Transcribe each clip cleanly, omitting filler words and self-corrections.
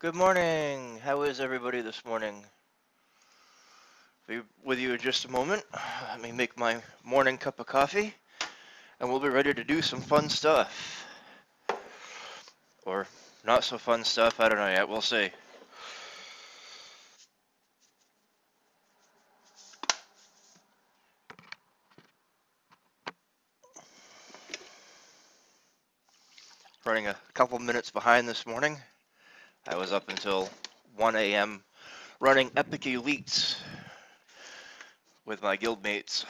Good morning. How is everybody this morning? Be with you in just a moment. Let me make my morning cup of coffee, and we'll be ready to do some fun stuff. Or not so fun stuff, I don't know yet. We'll see. Running a couple minutes behind this morning. I was up until 1 a.m. running epic elites with my guildmates.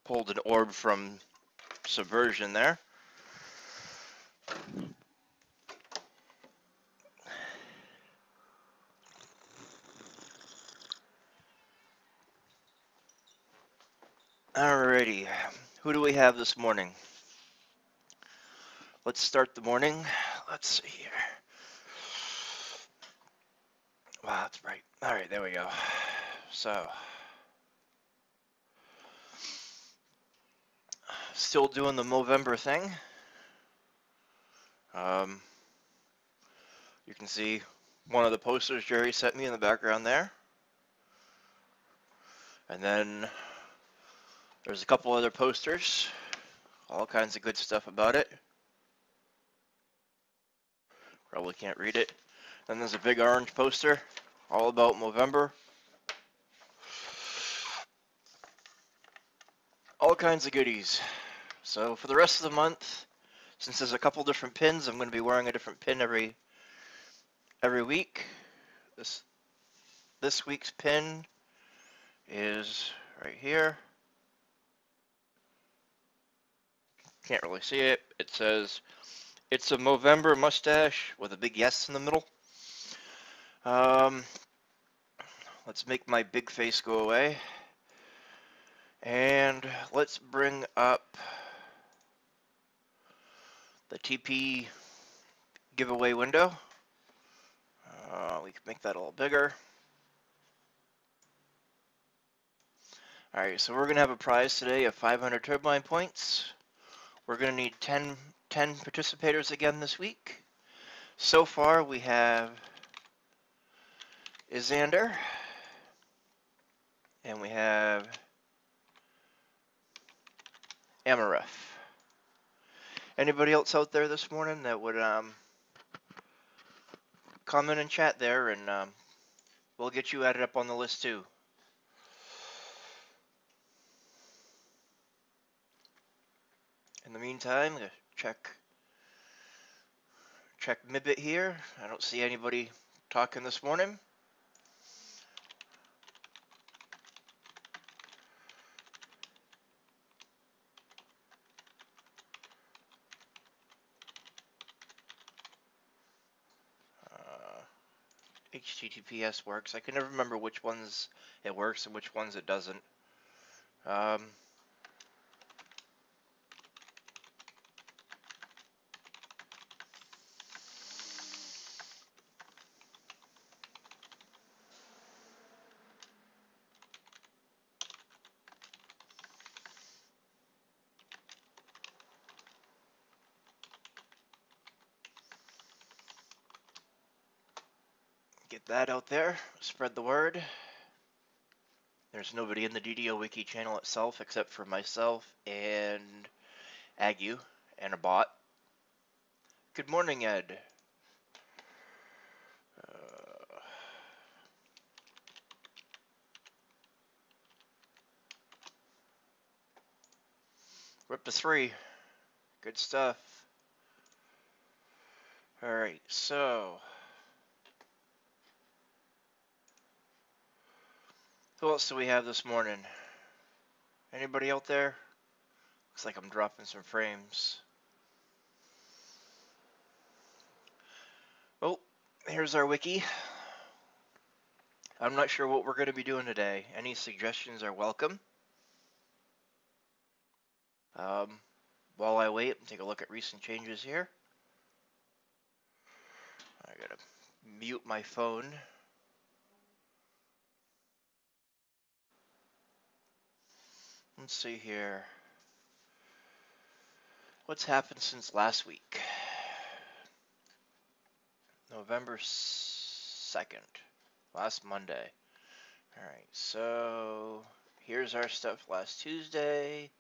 Pulled an orb from Subversion there. Alrighty, who do we have this morning? Let's start the morning. Let's see here. Wow, that's bright. Alright, there we go. So, still doing the Movember thing. You can see one of the posters Jerry sent me in the background there. And then there's a couple other posters, all kinds of good stuff about it. Probably can't read it. Then there's a big orange poster, all about Movember. All kinds of goodies. So for the rest of the month, since there's a couple different pins, I'm going to be wearing a different pin every week. This week's pin is right here. Can't really see it. It says, "It's a Movember mustache" with a big yes in the middle. Let's make my big face go away. And let's bring up the TP giveaway window. We can make that a little bigger. Alright, so we're going to have a prize today of 500 turbine points. We're going to need 10 participators again this week. So far we have Isander, and we have Amaref. Anybody else out there this morning that would comment and chat there, and we'll get you added up on the list too. In the meantime, check Mibit here. I don't see anybody talking this morning. HTTPS works. I can never remember which ones it works and which ones it doesn't. Get that out there, spread the word. There's nobody in the DDO Wiki channel itself except for myself and Agu and a bot. Good morning, Ed. We're up to 3. Good stuff. Alright, so who else do we have this morning? Anybody out there? Looks like I'm dropping some frames. Oh, here's our wiki. I'm not sure what we're going to be doing today. Any suggestions are welcome. While I wait, take a look at recent changes here. I gotta mute my phone. Let's see here. What's happened since last week? November 2nd, last Monday. All right, so here's our stuff last Tuesday.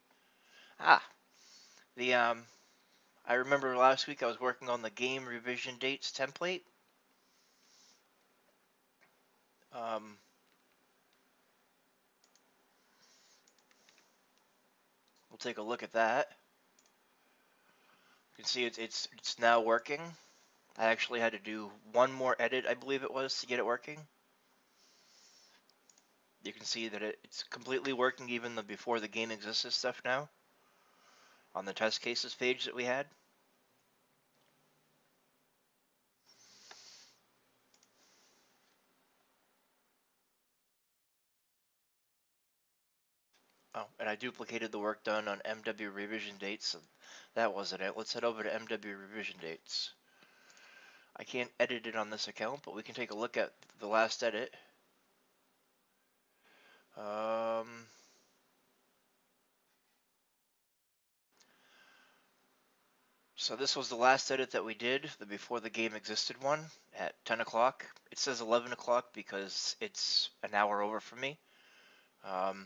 The I remember last week I was working on the game revision dates template. Um, we'll take a look at that. You can see it's now working. I actually had to do one more edit, I believe it was, to get it working. You can see that it's completely working even before the game existed stuff now on the test cases page that we had. Oh, and I duplicated the work done on MW revision dates, so that wasn't it. Let's head over to MW revision dates. I can't edit it on this account, but we can take a look at the last edit. So this was the last edit that we did, the before the game existed one, at 10 o'clock. It says 11 o'clock because it's an hour over for me. So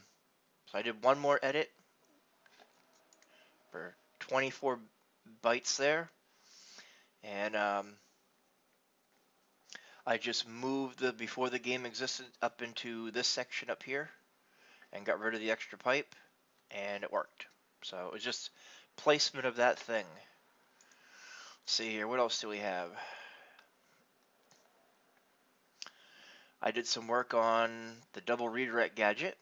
I did one more edit for 24 bytes there. And I just moved the before the game existed up into this section up here and got rid of the extra pipe, and it worked. So it was just placement of that thing. Let's see here, what else do we have? I did some work on the double redirect gadget.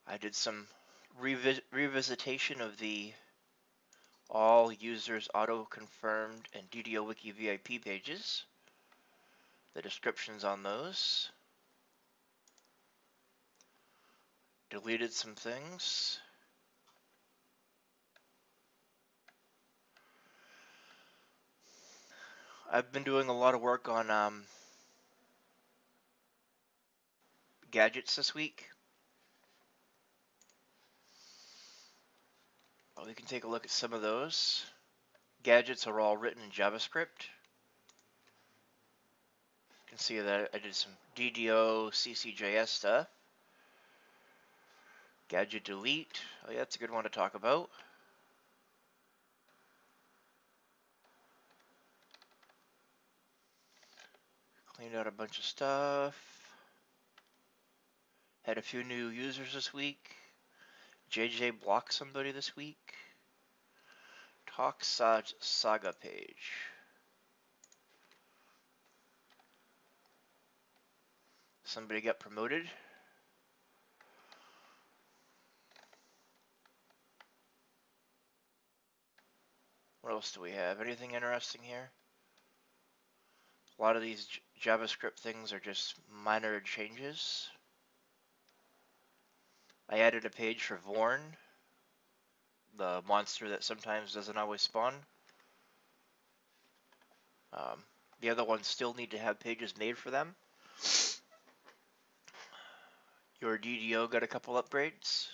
I did some revisitation of the all users auto-confirmed and DDO Wiki VIP pages. The descriptions on those. Deleted some things. I've been doing a lot of work on gadgets this week. Well, we can take a look at some of those. Gadgets are all written in JavaScript. You can see that I did some DDO CCJS stuff. Gadget delete. Oh yeah, that's a good one to talk about. Cleaned out a bunch of stuff. Had a few new users this week. JJ blocked somebody this week. Talk Saga page. Somebody got promoted. What else do we have? Anything interesting here? A lot of these JavaScript things are just minor changes. I added a page for Vorn, the monster that sometimes doesn't always spawn. The other ones still need to have pages made for them. Your DDO got a couple updates.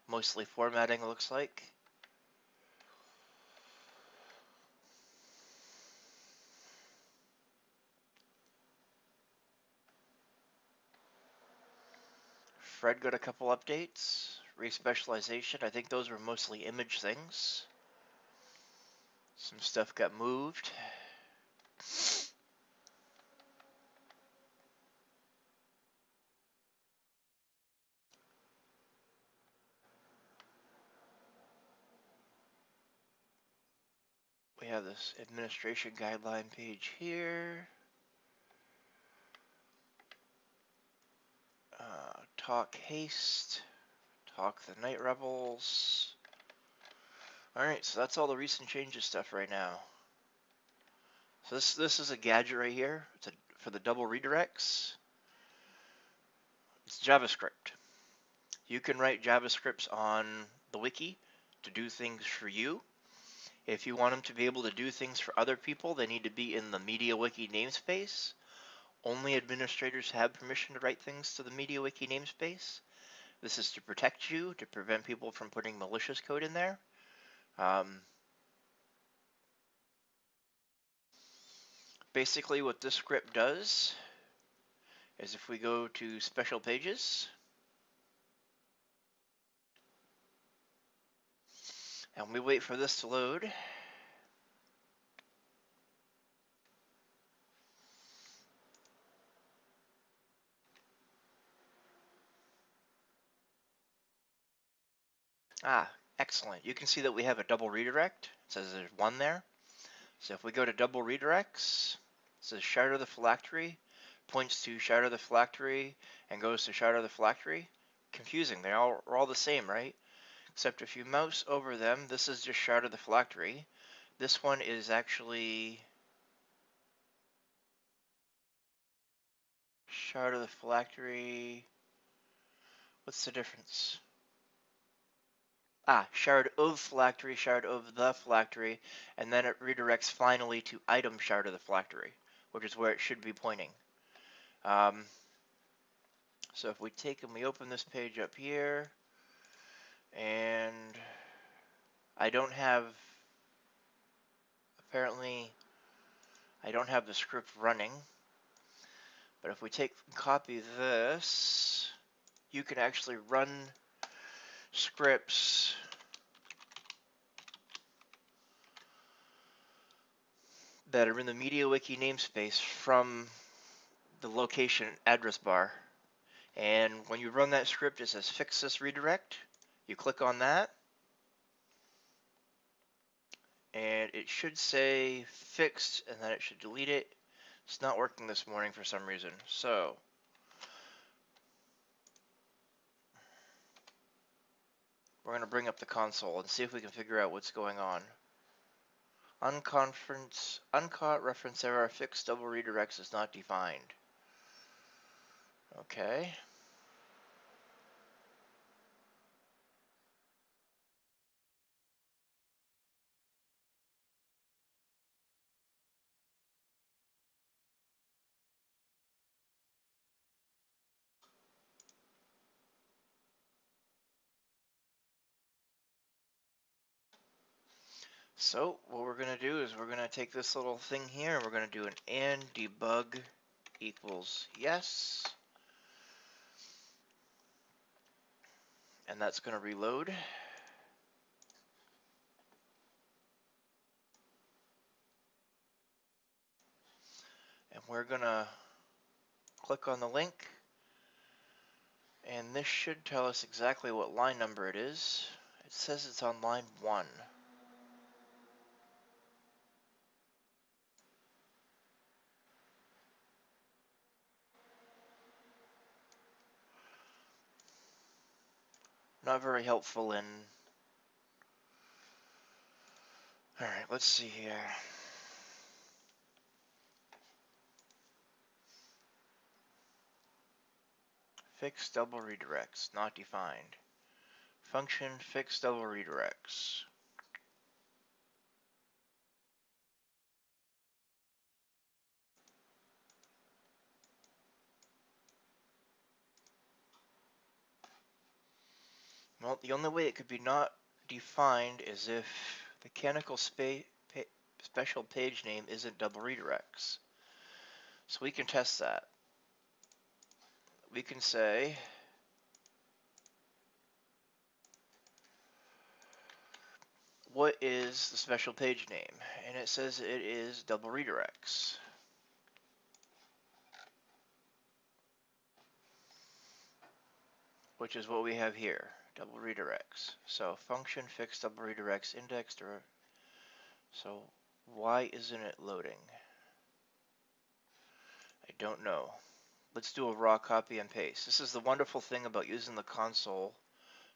Mostly formatting, it looks like. Fred got a couple updates. Respecialization, I think those were mostly image things. Some stuff got moved. We have this administration guideline page here. Talk haste. Talk the Night Rebels. Alright, so that's all the recent changes stuff right now. So this is a gadget right here. It's for the double redirects. It's JavaScript. You can write JavaScripts on the wiki to do things for you. If you want them to be able to do things for other people, they need to be in the MediaWiki namespace. Only administrators have permission to write things to the MediaWiki namespace. This is to protect you, to prevent people from putting malicious code in there. Basically what this script does is if we go to special pages and we wait for this to load, excellent. You can see that we have a double redirect. It says there's one there. So if we go to double redirects, it says shadow the phylactery, points to shadow the phylactery, and goes to shadow the phylactery. Confusing. They're all the same, right? Except if you mouse over them, this is just shadow the phylactery. This one is actually shadow the phylactery. What's the difference? Shard of phylactery, shard of the phylactery, and then it redirects finally to item shard of the phylactery, which is where it should be pointing. So if we take and we open this page up here, and apparently I don't have the script running, but if we take and copy this, you can actually run scripts that are in the MediaWiki namespace from the location address bar. And when you run that script, it says fix this redirect. You click on that, and it should say fixed, and then it should delete it. It's not working this morning for some reason. So we're going to bring up the console and see if we can figure out what's going on. Uncaught reference error, fixed double redirects is not defined. Okay. So what we're going to do is we're going to take this little thing here and we're going to do an and debug equals yes. And that's going to reload. And we're going to click on the link. And this should tell us exactly what line number it is. It says it's on line 1. Not very helpful in... Alright, let's see here. Fix double redirects, not defined. Function fix double redirects. Well, the only way it could be not defined is if the canonical special page name isn't double redirects. So we can test that. We can say what is the special page name? And it says it is double redirects. Which is what we have here, double redirects. So function fix double redirects indexed, or so why isn't it loading? I don't know. Let's do a raw copy and paste. This is the wonderful thing about using the console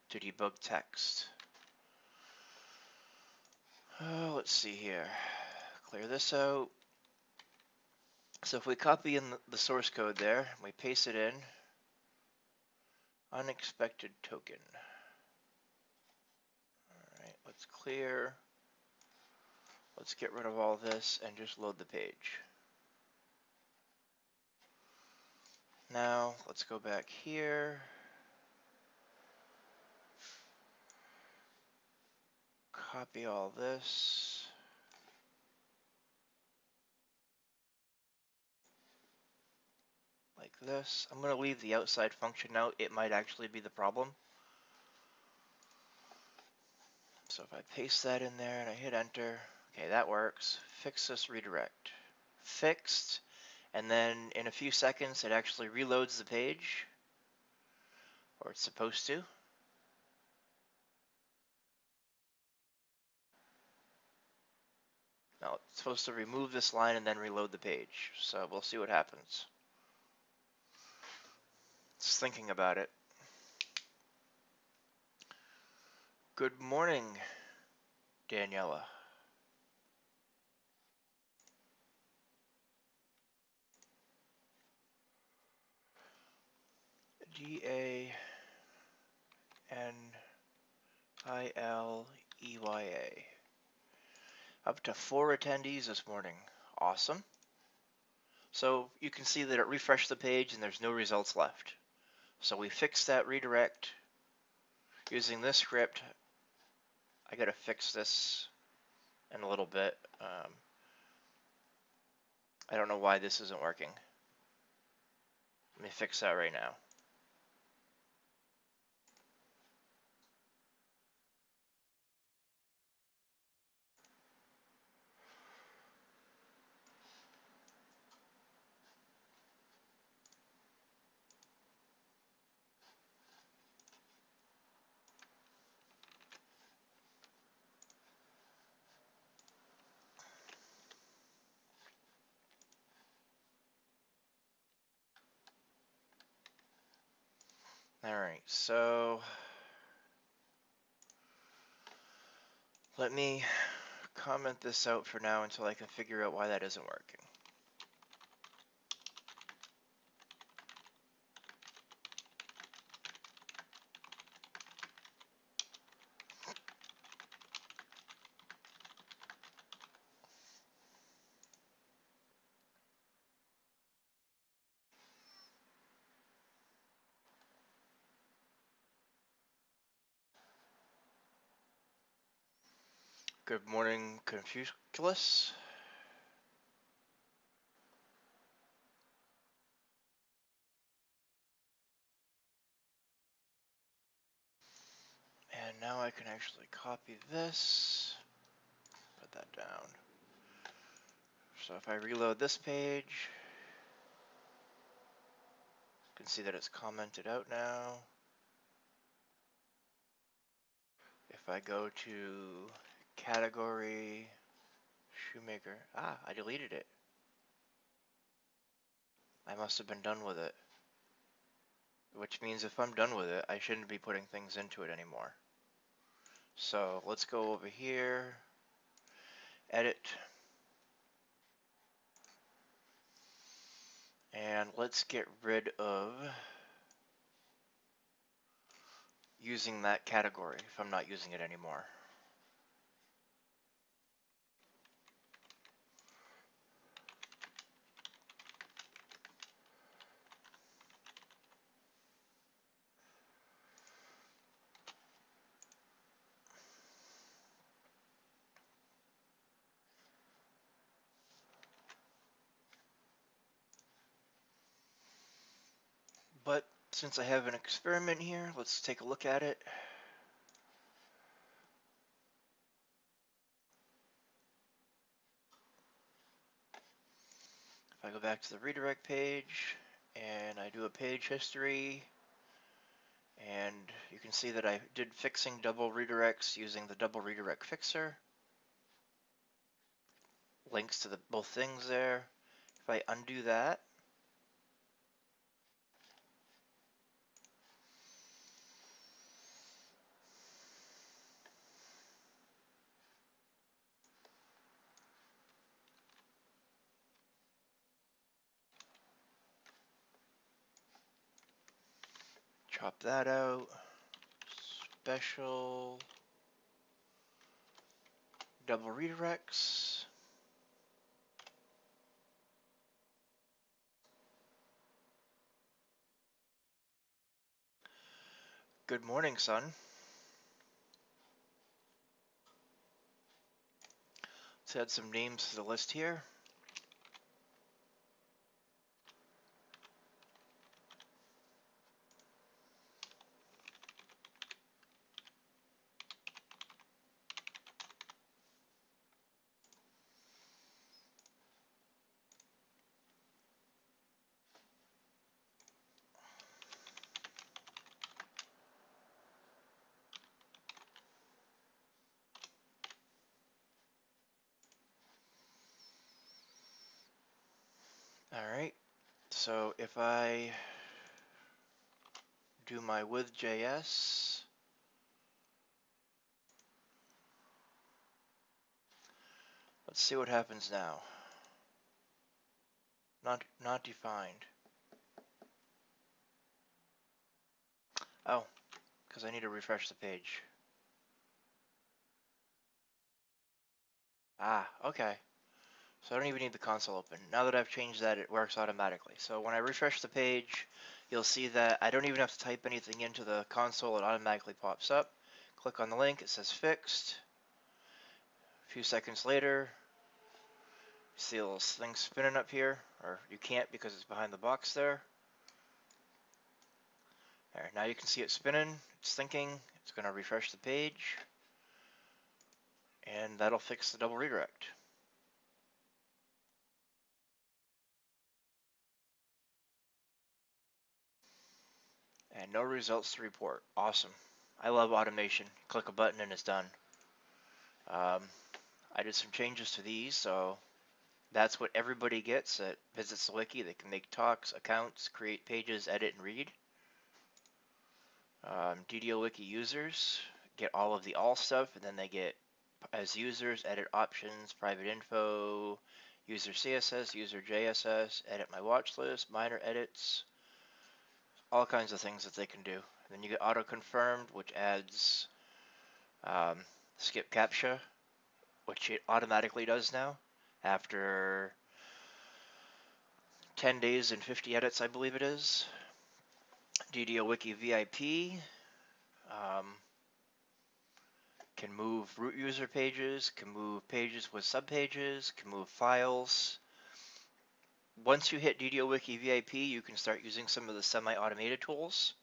to debug text. Let's see here. Clear this out. So if we copy in the source code there, we paste it in, unexpected token. Alright, let's clear. Let's get rid of all this and just load the page. Now, let's go back here. copy all this. Like this. I'm going to leave the outside function out. It might actually be the problem. So if I paste that in there and I hit enter, okay, that works. Fix this redirect. Fixed. And then in a few seconds, it actually reloads the page, or it's supposed to. Now, it's supposed to remove this line and then reload the page. So we'll see what happens. Just thinking about it. Good morning, Daniela. DANILEYA. Up to 4 attendees this morning. Awesome. So you can see that it refreshed the page and there's no results left. So we fixed that redirect using this script. I gotta fix this in a little bit. I don't know why this isn't working. Let me fix that right now. Alright, so let me comment this out for now until I can figure out why that isn't working. Good morning, Confucius. And now I can actually copy this, put that down. So if I reload this page, you can see that it's commented out now. If I go to category shoemaker, I deleted it. I must have been done with it. Which means if I'm done with it, I shouldn't be putting things into it anymore. So let's go over here, edit, and let's get rid of using that category if I'm not using it anymore. But since I have an experiment here, let's take a look at it. If I go back to the redirect page and I do a page history, and you can see that I did fixing double redirects using the double redirect fixer. Links to both things there. If I undo that, chop that out, special double redirects. Good morning, son. Let's add some names to the list here. Alright, so if I do my with JS, let's see what happens now. Not defined. Oh, because I need to refresh the page. Ah, okay. So I don't even need the console open. Now that I've changed that, it works automatically. So when I refresh the page, you'll see that I don't even have to type anything into the console. It automatically pops up. Click on the link. It says fixed. A few seconds later, you see a little thing spinning up here, or you can't because it's behind the box there. There, now you can see it spinning. It's thinking. It's going to refresh the page, and that'll fix the double redirect. And no results to report. Awesome. I love automation. Click a button and it's done. I did some changes to these, so that's what everybody gets that visits the wiki. They can make talks, accounts, create pages, edit, and read. DDO Wiki users get all of the all stuff, and then they get, as users, edit options, private info, user CSS, user JSS, edit my watch list, minor edits, all kinds of things that they can do. And then you get auto confirmed, which adds skip CAPTCHA, which it automatically does now after 10 days and 50 edits, I believe it is. DDO Wiki VIP can move root user pages, can move pages with subpages, can move files. Once you hit DDO Wiki VIP, you can start using some of the semi-automated tools,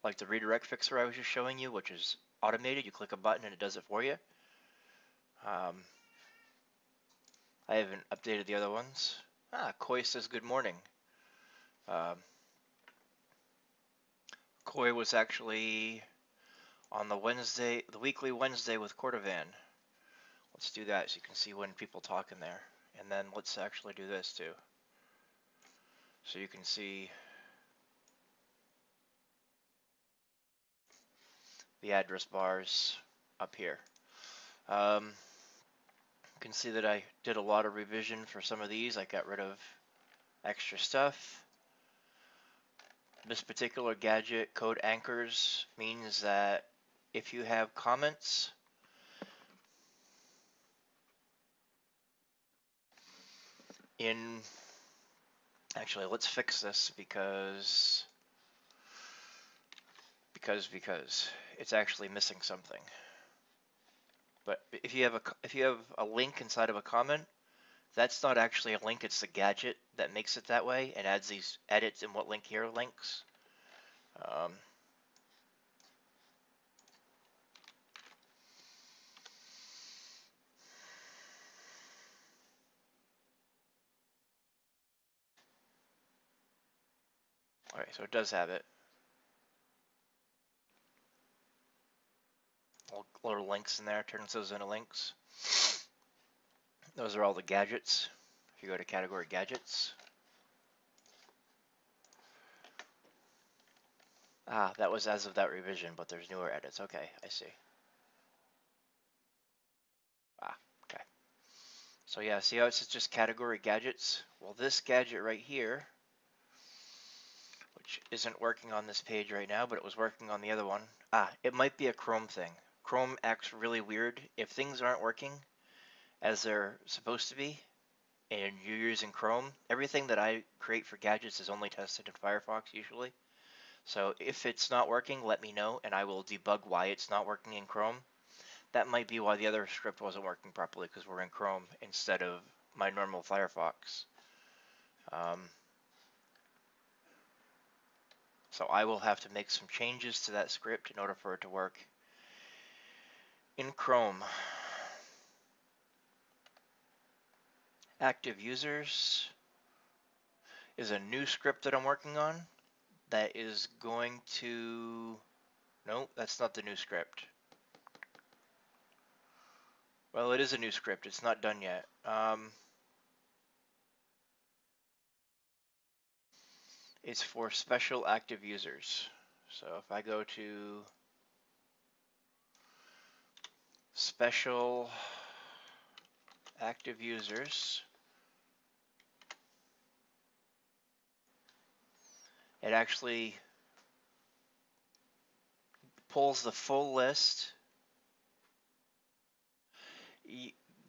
like the redirect fixer I was just showing you, which is automated. You click a button and it does it for you. I haven't updated the other ones. Koi says good morning. Koi was actually on the Wednesday, the weekly Wednesday with Cordovan. Let's do that so you can see when people talk in there. And then let's actually do this too. So you can see the address bars up here. You can see that I did a lot of revision for some of these. I got rid of extra stuff. This particular gadget, code anchors, means that if you have comments in, actually let's fix this because it's actually missing something. But if you have a link inside of a comment, that's not actually a link, it's the gadget that makes it that way and adds these edits in what link here links. Alright, so it does have it. Little links in there, turns those into links. Those are all the gadgets. If you go to category gadgets. That was as of that revision, but there's newer edits. Okay, I see. Okay. So yeah, see how it says just category gadgets? Well, this gadget right here, which isn't working on this page right now, but it was working on the other one. It might be a Chrome thing. Chrome acts really weird. If things aren't working as they're supposed to be, and you're using Chrome, everything that I create for gadgets is only tested in Firefox usually. So if it's not working, let me know, and I will debug why it's not working in Chrome. That might be why the other script wasn't working properly, because we're in Chrome instead of my normal Firefox. So I will have to make some changes to that script in order for it to work in Chrome. Active users is a new script that I'm working on that is going to... No, that's not the new script. Well, it is a new script. It's not done yet. It's for special active users. So if I go to special active users, it actually pulls the full list.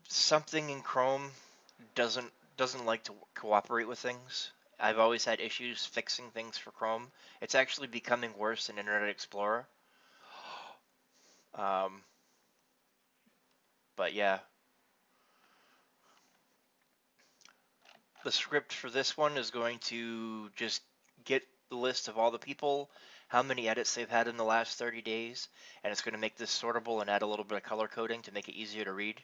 Something in Chrome doesn't like to cooperate with things. I've always had issues fixing things for Chrome. It's actually becoming worse in Internet Explorer. But yeah, the script for this one is going to just get the list of all the people, how many edits they've had in the last 30 days, and it's going to make this sortable and add a little bit of color coding to make it easier to read.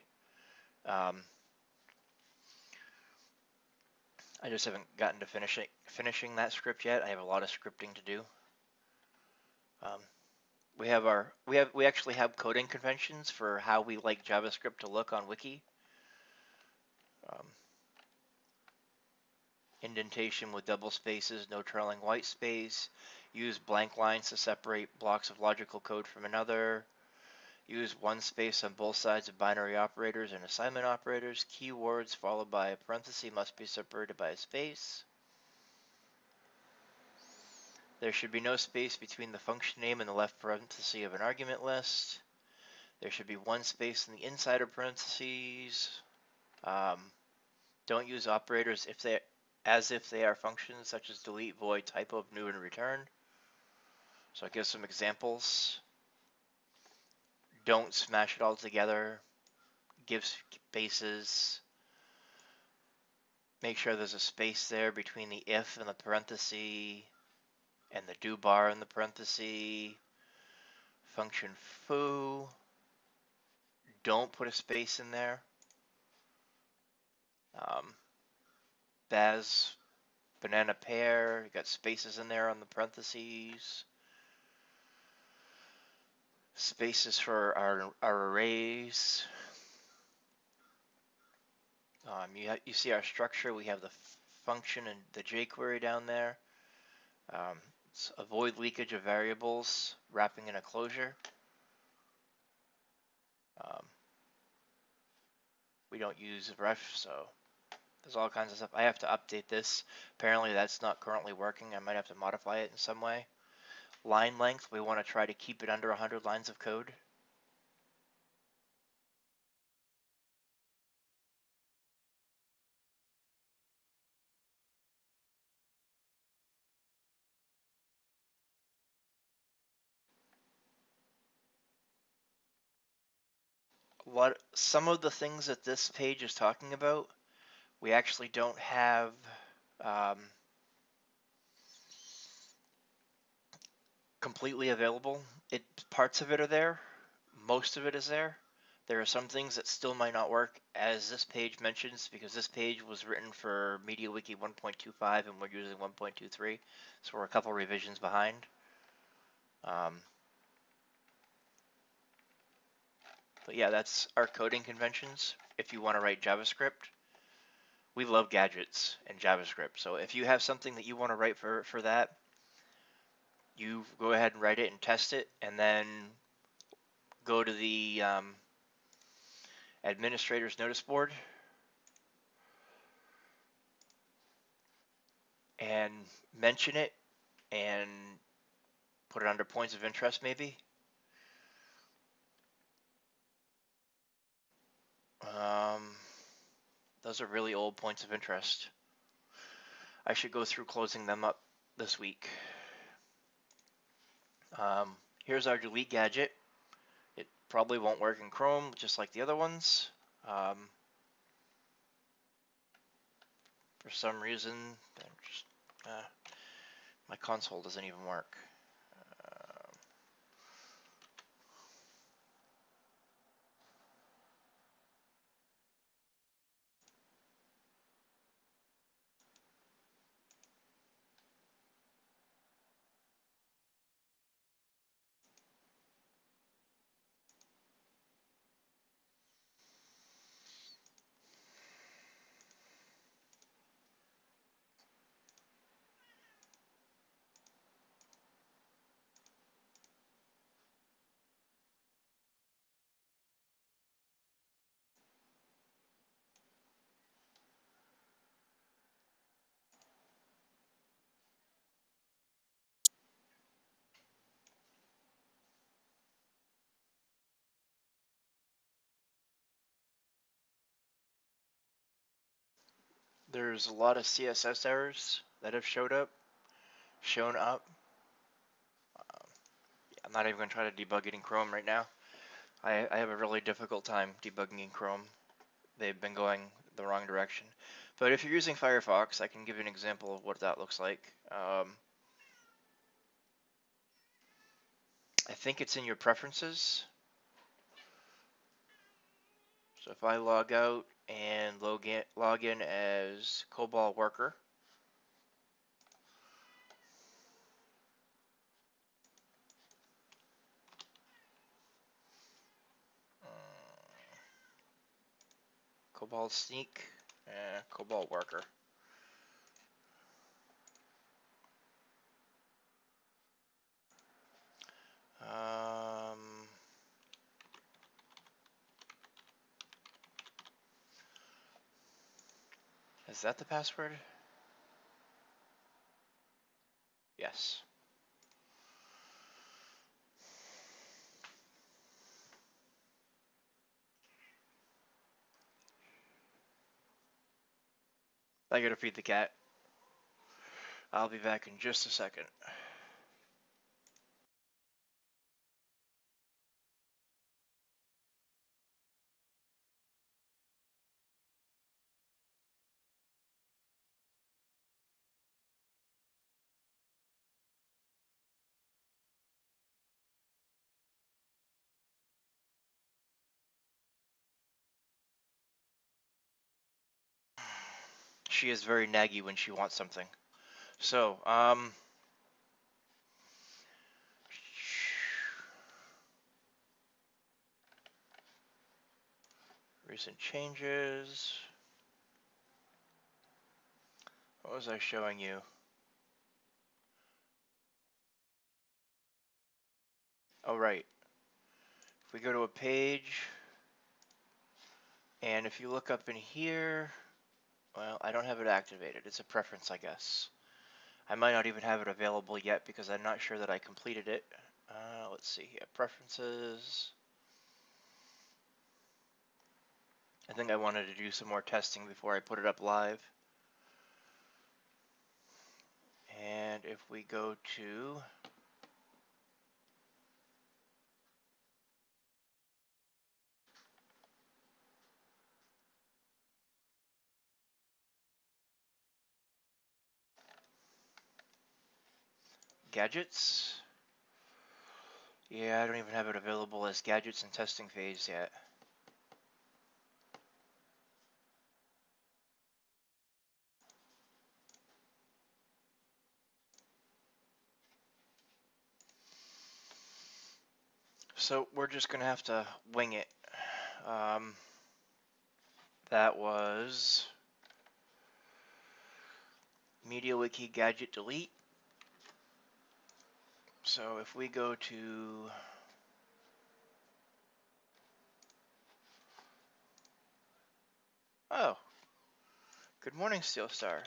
I just haven't gotten to finishing that script yet. I have a lot of scripting to do. We actually have coding conventions for how we like JavaScript to look on Wiki. Indentation with double spaces, no trailing white space. Use blank lines to separate blocks of logical code from another. Use one space on both sides of binary operators and assignment operators. Keywords followed by a parenthesis must be separated by a space. There should be no space between the function name and the left parenthesis of an argument list. There should be one space in the inside of parentheses. Don't use operators as if they are functions such as delete, void, typo, new, and return. So I give some examples. Don't smash it all together. Give spaces. Make sure there's a space there between the if and the parenthesis and the do bar in the parenthesis. Function foo. Don't put a space in there. Baz, banana pear, you got spaces in there on the parentheses. Spaces for our arrays. You see our structure. We have the function and the jQuery down there. Avoid leakage of variables, wrapping in a closure. We don't use ref, so there's all kinds of stuff. I have to update this. Apparently that's not currently working. I might have to modify it in some way. Line length, we want to try to keep it under 100 lines of code. Some of the things that this page is talking about, we actually don't have completely available. Parts of it are there. Most of it is there. There are some things that still might not work, as this page mentions, because this page was written for MediaWiki 1.25 and we're using 1.23, so we're a couple revisions behind. But yeah, that's our coding conventions. If you want to write JavaScript, we love gadgets and JavaScript. So if you have something that you want to write for that, you go ahead and write it and test it, and then go to the administrator's notice board and mention it and put it under points of interest maybe. Those are really old points of interest. I should go through closing them up this week. Here's our delete gadget. probably won't work in Chrome, just like the other ones. For some reason, just, my console doesn't even work. There's a lot of CSS errors that have shown up. I'm not even going to try to debug it in Chrome right now. I have a really difficult time debugging in Chrome. They've been going the wrong direction. But if you're using Firefox, I can give you an example of what that looks like. I think it's in your preferences. So if I log out and log in as COBOL worker, COBOL sneak, COBOL worker. Is that the password? Yes. I gotta feed the cat. I'll be back in just a second. She is very naggy when she wants something. So, recent changes. What was I showing you? Oh, right. If we go to a page, and if you look up in here, well, I don't have it activated. It's a preference, I guess. I might not even have it available yet because I'm not sure that I completed it. Let's see here. Preferences. I think I wanted to do some more testing before I put it up live. And if we go to gadgets, yeah, I don't even have it available as gadgets in testing phase yet. So we're just gonna have to wing it. That was Media Wiki gadget delete. So if we go to oh, good morning, Steel Star.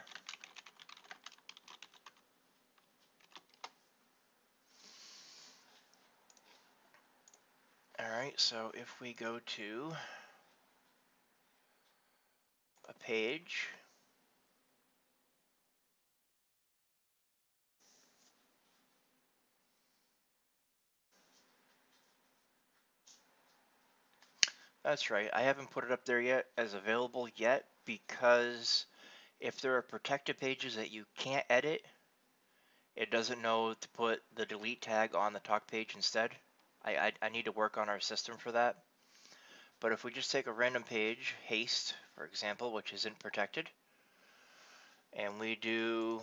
All right, so if we go to a page, That's right. I haven't put it up there yet as available yet because if there are protected pages that you can't edit, it doesn't know to put the delete tag on the talk page instead. I need to work on our system for that. But if we just take a random page, haste, for example, which isn't protected, and we do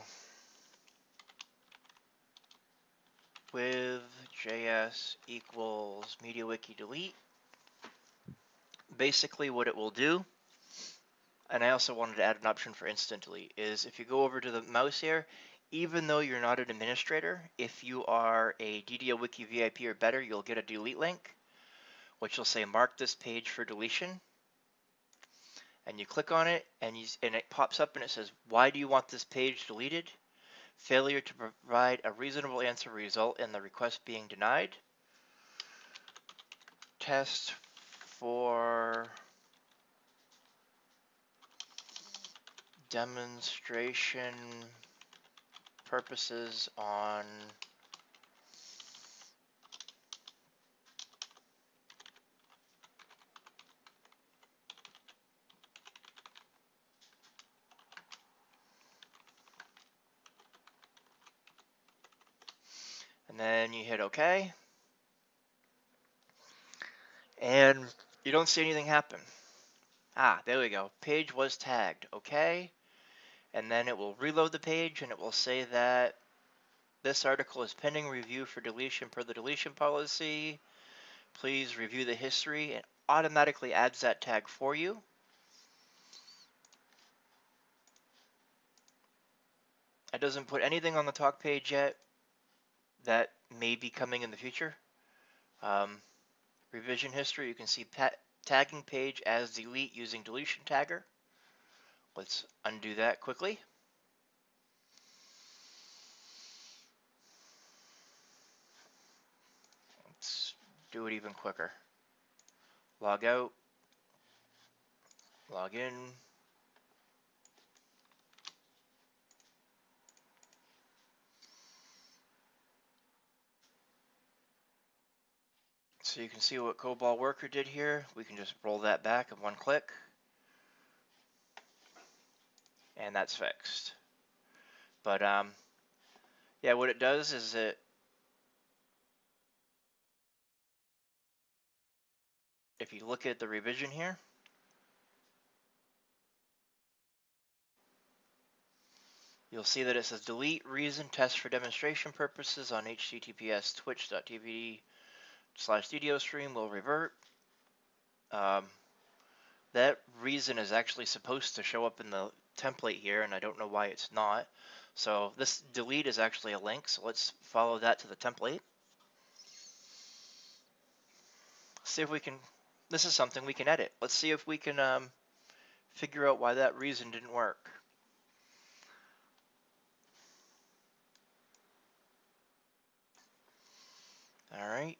with JS equals MediaWiki delete, basically what it will do, and I also wanted to add an option for instant delete, is if you go over to the mouse here, even though you're not an administrator, if you are a DDO Wiki VIP or better, you'll get a delete link, which will say mark this page for deletion. And you click on it, and it pops up and it says, why do you want this page deleted? Failure to provide a reasonable answer result in the request being denied. Test for demonstration purposes on and then you hit OK, and you don't see anything happen. There we go. Page was tagged. OK, and then it will reload the page and it will say that this article is pending review for deletion per the deletion policy. Please review the history. It automatically adds that tag for you. It doesn't put anything on the talk page yet that may be coming in the future. Revision history, you can see tagging page as delete using deletion tagger. Let's undo that quickly. Let's do it even quicker. Log out, log in. So you can see what COBOL Worker did here. We can just roll that back in one click. And that's fixed. But yeah, what it does is if you look at the revision here, you'll see that it says delete reason test for demonstration purposes on https twitch.tv/DDO stream will revert. That reason is actually supposed to show up in the template here, and I don't know why it's not. So this delete is actually a link, so let's follow that to the template. See if we can, this is something we can edit. Let's see if we can figure out why that reason didn't work. All right.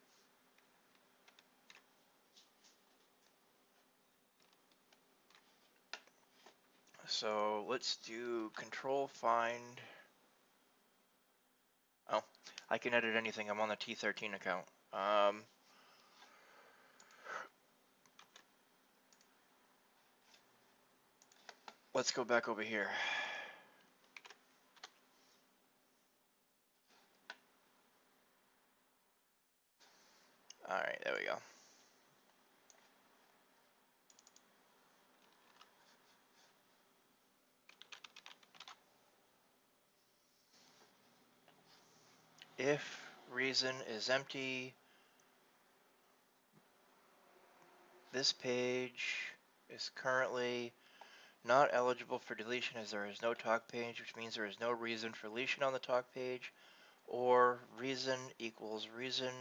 So let's do control find. Oh, I can edit anything. I'm on the T13 account. Let's go back over here. All right, there we go. If reason is empty, this page is currently not eligible for deletion as there is no talk page, which means there is no reason for deletion on the talk page, or reason equals reason.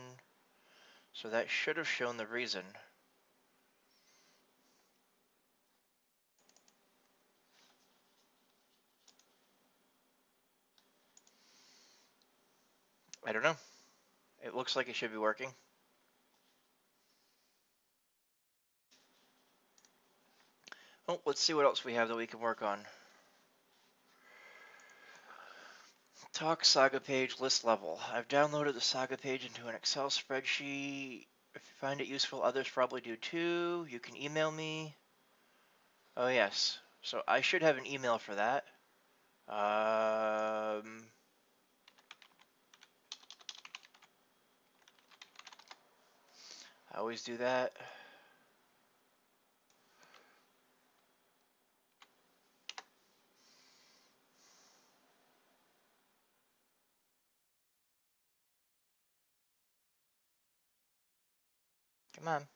So that should have shown the reason. I don't know. It looks like it should be working. Oh, let's see what else we have that we can work on. Talk saga page list level. I've downloaded the saga page into an Excel spreadsheet. If you find it useful, others probably do too. You can email me. Oh, yes. So I should have an email for that. I always do that. Come on.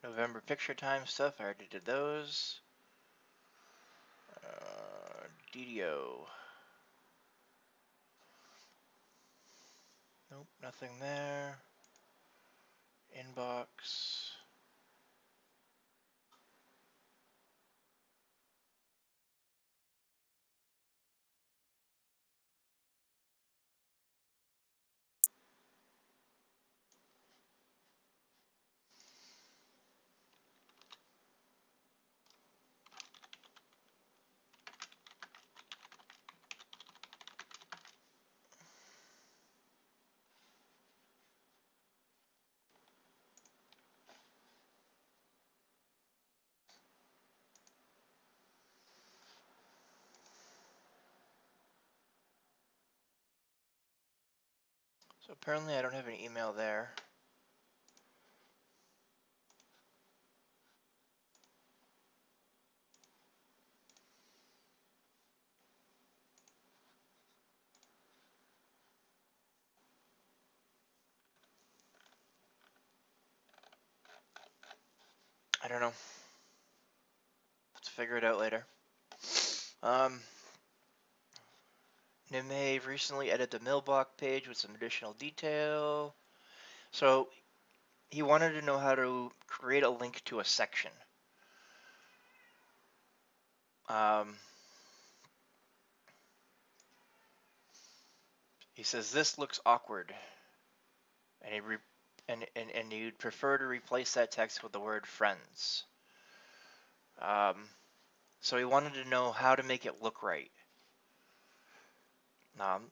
November picture time stuff. I already did those. DDO. Nope, nothing there. Inbox. So apparently I don't have an email there. I don't know. Let's figure it out later. Nimhe recently edited the mailbox page with some additional detail. So he wanted to know how to create a link to a section. He says this looks awkward, and he'd prefer to replace that text with the word friends. So he wanted to know how to make it look right.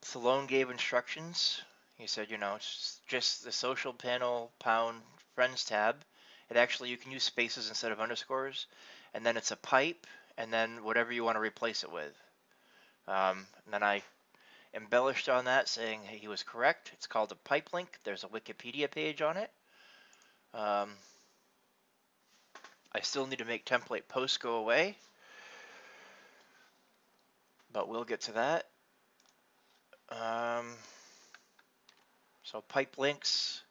Salone gave instructions. He said, it's just the social panel pound friends tab. It actually, you can use spaces instead of underscores. And then it's a pipe, and then whatever you want to replace it with. And then I embellished on that, saying hey, he was correct. It's called a pipe link. There's a Wikipedia page on it. I still need to make template posts go away, but we'll get to that. So pipe links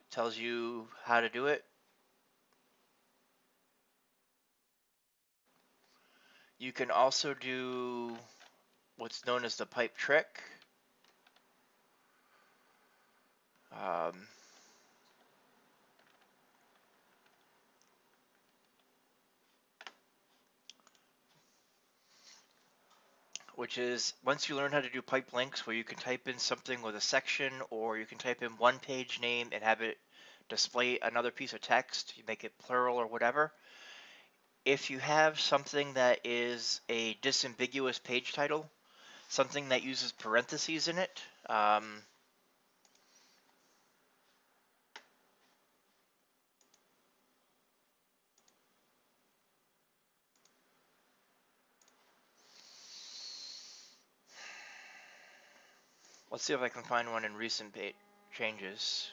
tells you how to do it. You can also do what's known as the pipe trick. Which is once you learn how to do pipe links where you can type in something with a section, or you can type in one page name and have it display another piece of text, you make it plural or whatever. If you have something that is a disambiguous page title, something that uses parentheses in it, let's see if I can find one in recent changes.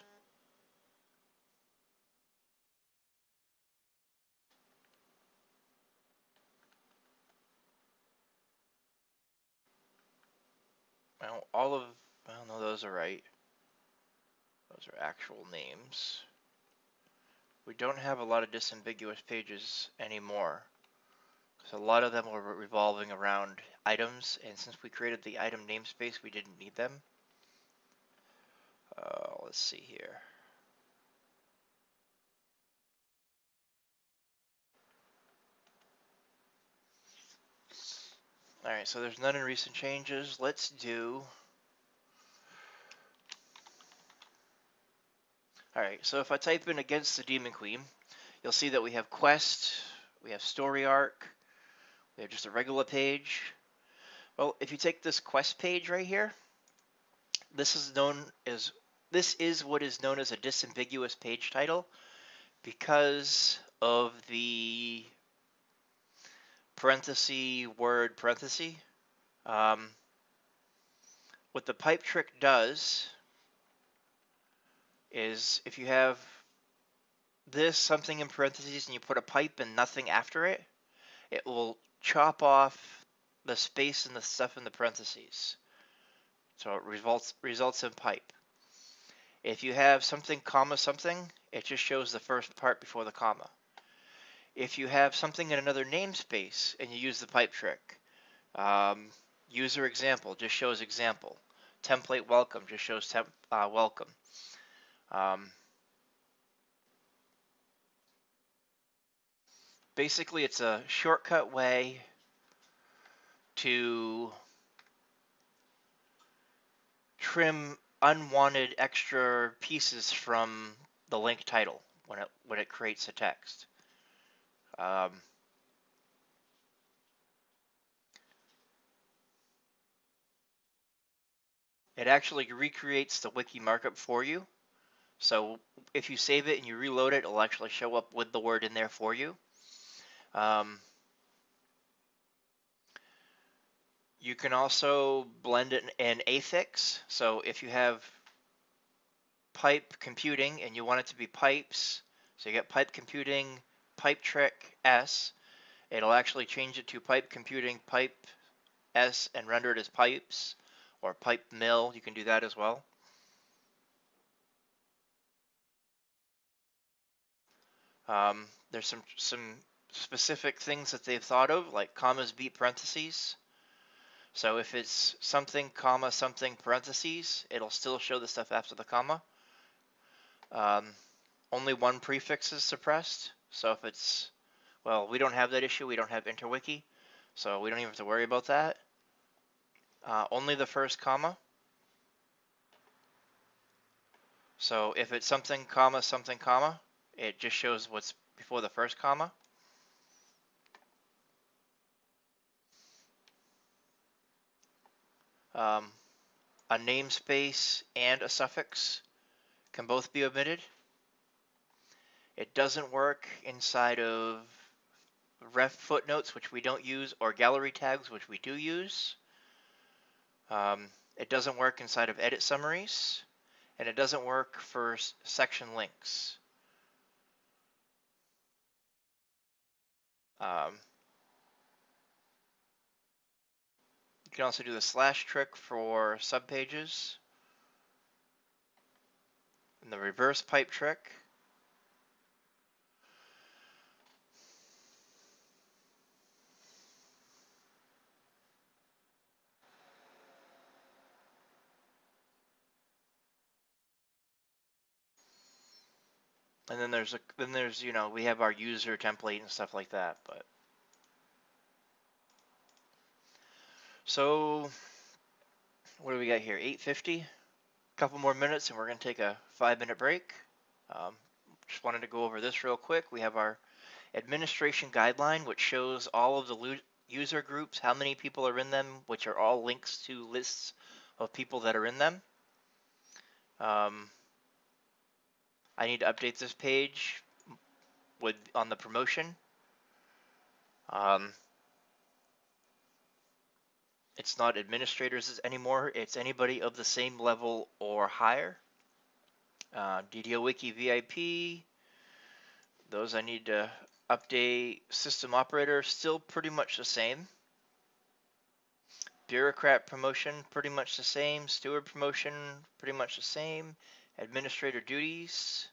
Well, no, those are right. Those are actual names. We don't have a lot of disambiguous pages anymore. So a lot of them were revolving around items, and since we created the item namespace, we didn't need them. Let's see here. All right, so there's none in recent changes. Let's do. All right, so if I type in against the Demon Queen, you'll see that we have quest, we have story arc, We have just a regular page. Well, if you take this quest page right here, this is what is known as a disambiguous page title because of the parenthesis word parenthesis. What the pipe trick does is if you have this something in parentheses and you put a pipe and nothing after it, it will chop off the space and the stuff in the parentheses. So it results in pipe. If you have something comma something, it just shows the first part before the comma. If you have something in another namespace and you use the pipe trick, user example just shows example. Template welcome just shows welcome. Basically, it's a shortcut way to trim unwanted extra pieces from the link title when it creates a text. It actually recreates the wiki markup for you. So if you save it and you reload it, it'll actually show up with the word in there for you. You can also blend it in affix. So if you have pipe computing and you want it to be pipes, so you get pipe computing, pipe trick S, it'll actually change it to pipe computing, pipe S, and render it as pipes, or pipe mill. You can do that as well. There's some specific things that they've thought of, like commas beat parentheses. So if it's something comma something parentheses, it'll still show the stuff after the comma. Only one prefix is suppressed. So if it's, well, we don't have that issue. We don't have interwiki, so we don't even have to worry about that. Only the first comma. So if it's something comma, it just shows what's before the first comma. A namespace and a suffix can both be omitted. It doesn't work inside of ref footnotes, which we don't use, or gallery tags, which we do use. It doesn't work inside of edit summaries, and it doesn't work for section links. You can also do the slash trick for subpages, and the reverse pipe trick. And then there's we have our user template and stuff like that. But so what do we got here? 8:50. Couple more minutes and we're going to take a 5-minute break. Just wanted to go over this real quick. We have our administration guideline, which shows all of the user groups, how many people are in them, which are all links to lists of people that are in them. I need to update this page on the promotion. It's not administrators anymore. It's anybody of the same level or higher. DDO Wiki VIP. Those I need to update. System operator, still pretty much the same. Bureaucrat promotion, pretty much the same. Steward promotion, pretty much the same. Administrator duties.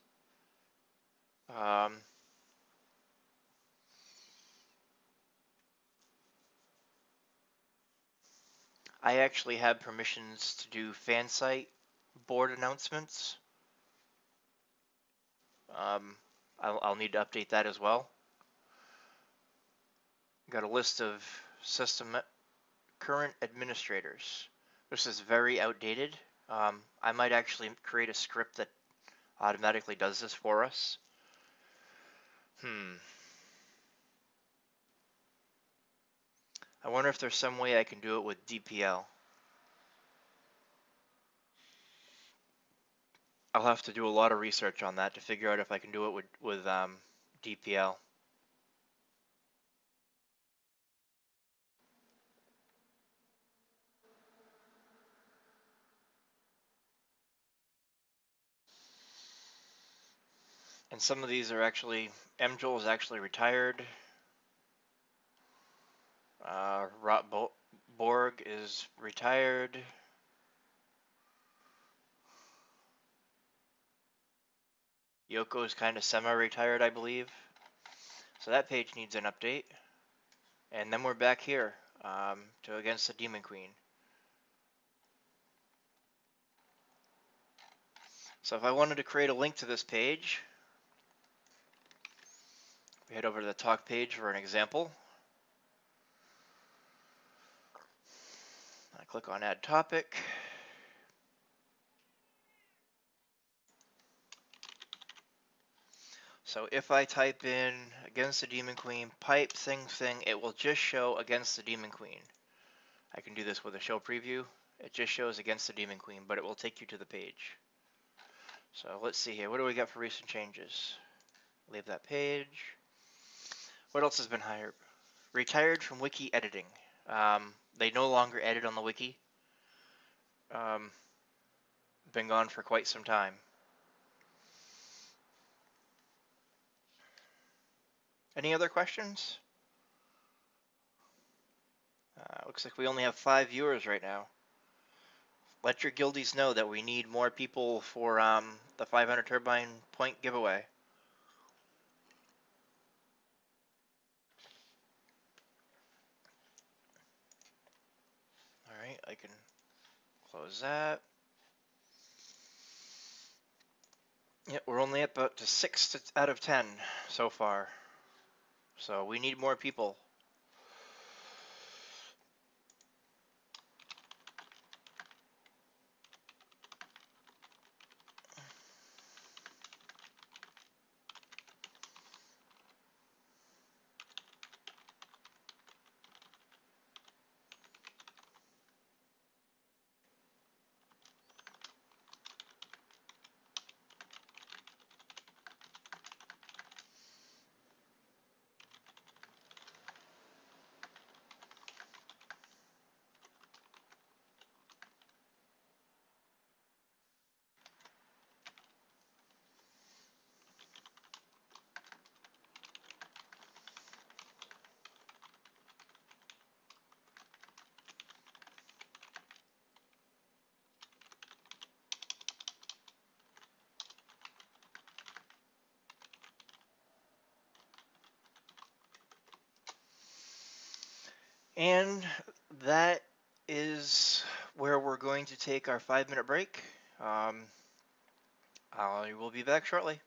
I actually have permissions to do fan site board announcements. I'll need to update that as well. Got a list of system current administrators. This is very outdated. I might actually create a script that automatically does this for us. I wonder if there's some way I can do it with DPL. I'll have to do a lot of research on that to figure out if I can do it with DPL. And some of these are actually, MJoel is actually retired. Borg is retired. Yoko is kind of semi-retired, I believe. So that page needs an update. And then we're back here to Against the Demon Queen. So if I wanted to create a link to this page, we head over to the talk page for an example. I click on add topic. So if I type in Against the Demon Queen, pipe thing, it will just show Against the Demon Queen. I can do this with a show preview. It just shows Against the Demon Queen, but it will take you to the page. So let's see here. What do we got for recent changes? Leave that page. What else has been hired? Retired from wiki editing. They no longer edit on the wiki. Been gone for quite some time. Any other questions? Looks like we only have 5 viewers right now. Let your guildies know that we need more people for the 500 turbine point giveaway. Alright, I can close that. Yep, we're only up about to 6 out of 10 so far. So we need more people. And that is where we're going to take our 5-minute break. I will be back shortly.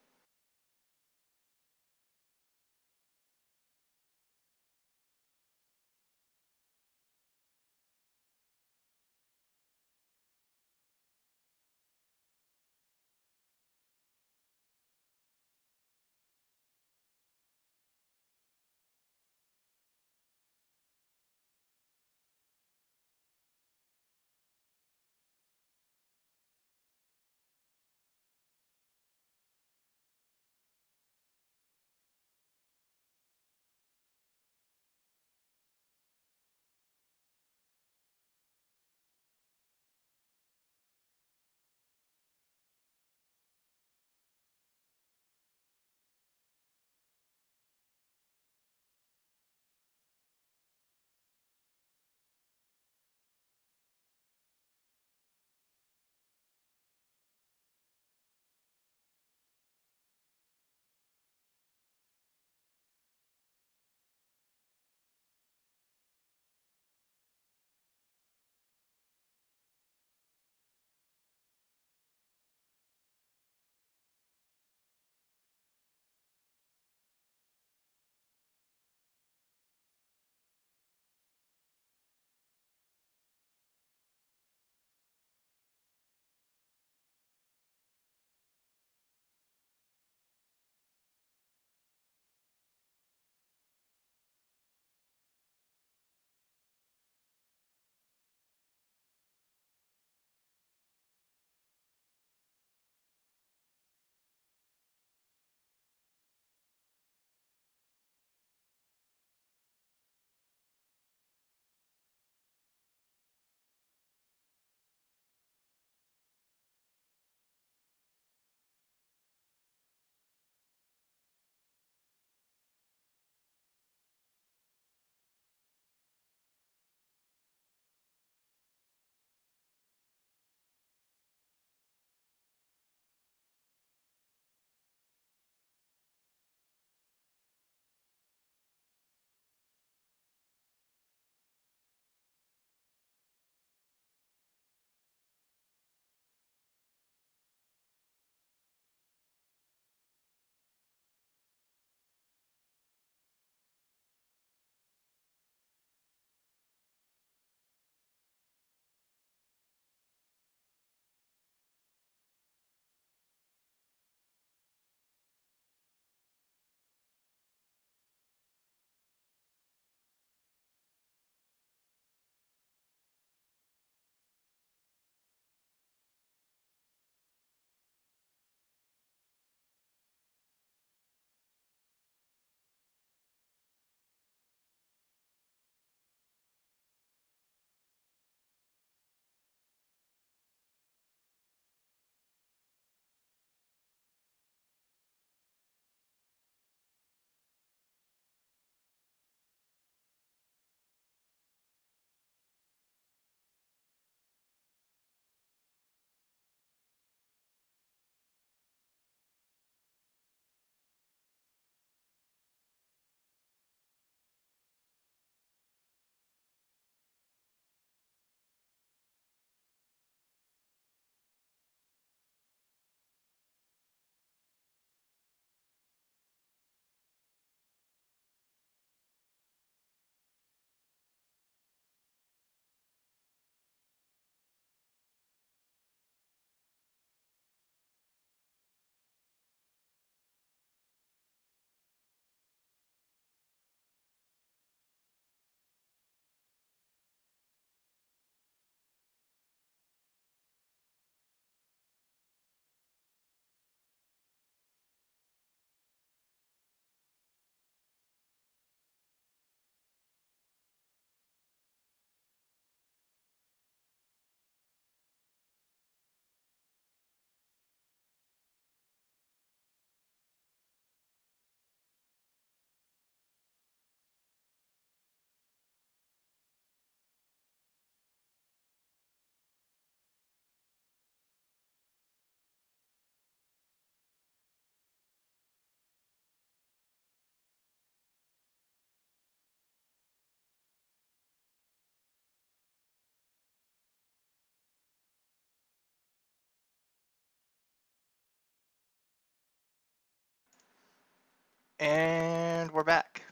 And we're back.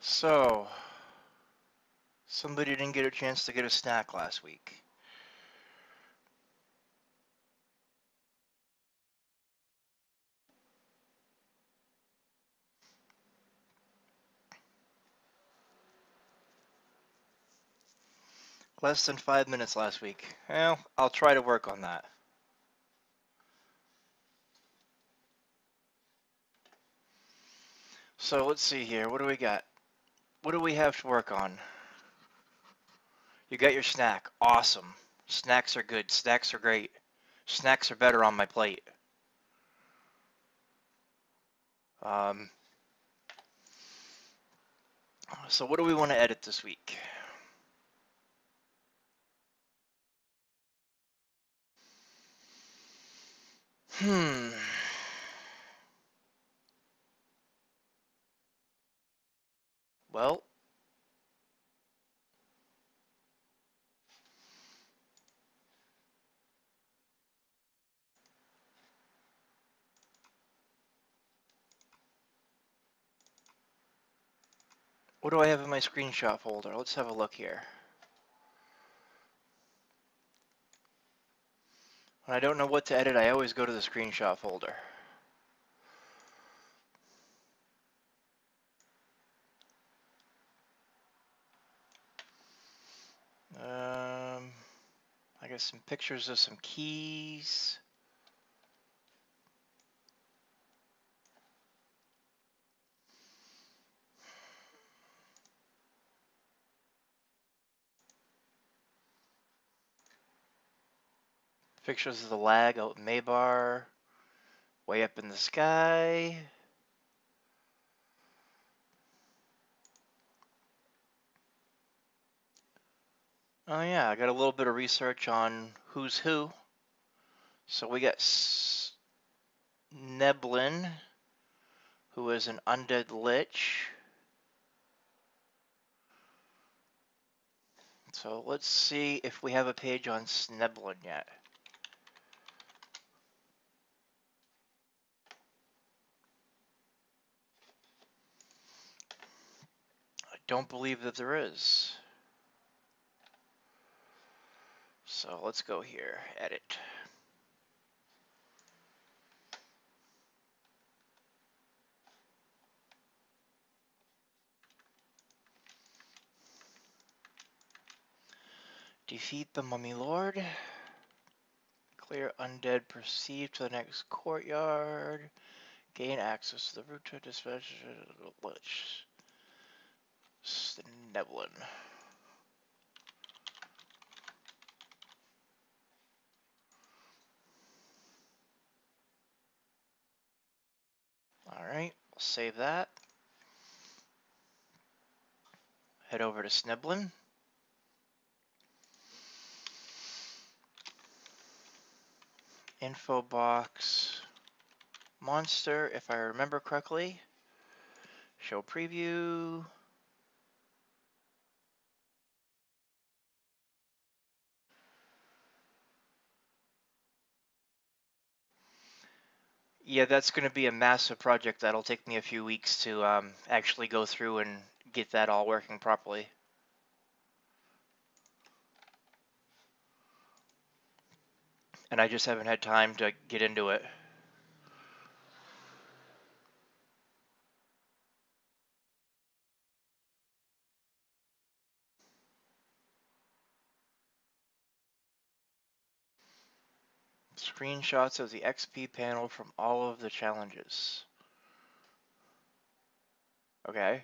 So, somebody didn't get a chance to get a snack last week. Less than 5 minutes last week. Well, I'll try to work on that. So let's see here. What do we got? What do we have to work on? You got your snack. Awesome. Snacks are good. Snacks are great. Snacks are better on my plate. So what do we want to edit this week? Hmm. Well, what do I have in my screenshot folder? Let's have a look here. When I don't know what to edit, I always go to the screenshot folder. I got some pictures of some keys. Pictures of the lag out in Maybar. Way up in the sky. Oh yeah, I got a little bit of research on who's who. So we got Sneblin, who is an undead lich. So let's see if we have a page on Sneblin yet. I don't believe that there is. So let's go here, edit. Defeat the Mummy Lord. Clear undead perceived to the next courtyard. Gain access to the route to dispatch lich. Sneblin. Alright, we'll save that. Head over to Sneblin. Info box. Monster, if I remember correctly. Show preview. Yeah, that's going to be a massive project that'll take me a few weeks to actually go through and get that all working properly. And I just haven't had time to get into it. Screenshots of the XP panel from all of the challenges. Okay.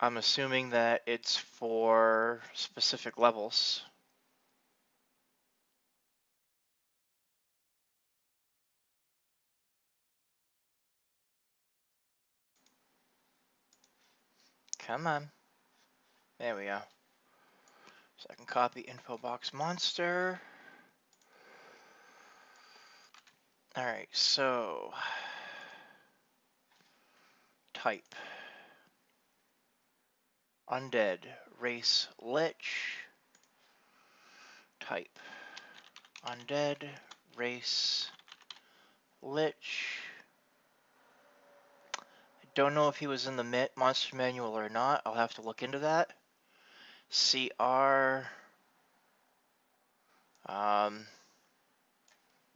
I'm assuming that it's for specific levels. Come on. There we go. So I can copy info box monster. Alright, so type undead race lich. Type undead race lich. I don't know if he was in the monster manual or not. I'll have to look into that. CR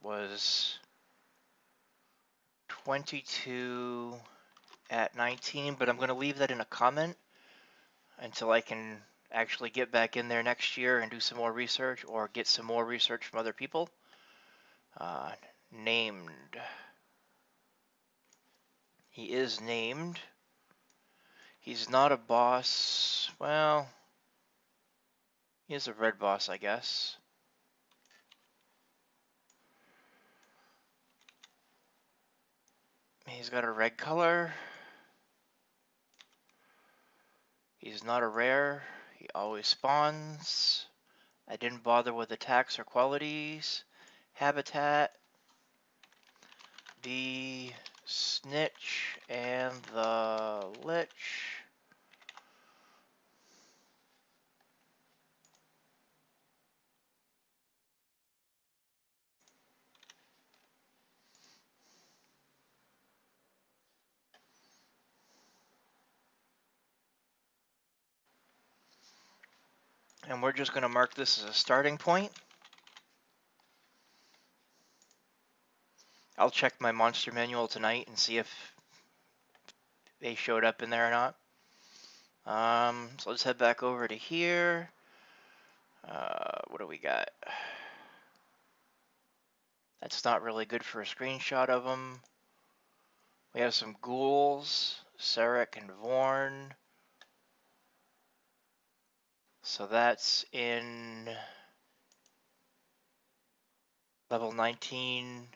was 22 at 19, but I'm going to leave that in a comment until I can actually get back in there next year and do some more research or get some more research from other people. Named. He is named. He's not a boss. Well, he is a red boss, I guess. He's got a red color. He's not a rare. He always spawns. I didn't bother with attacks or qualities. Habitat. The snitch and the lich. And we're just going to mark this as a starting point. I'll check my monster manual tonight and see if they showed up in there or not. So let's head back over to here. What do we got? That's not really good for a screenshot of them. We have some ghouls, Sarek and Vorn. So that's in level 19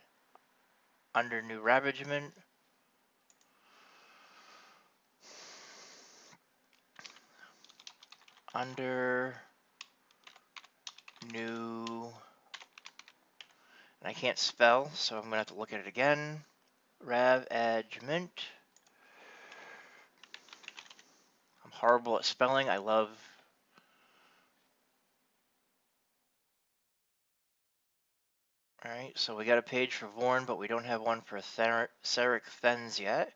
under new ravagement. Under new, and I can't spell, so I'm gonna have to look at it again. Ravagement. I'm horrible at spelling. I love. Alright, so we got a page for Vorn, but we don't have one for Sarek Thens yet.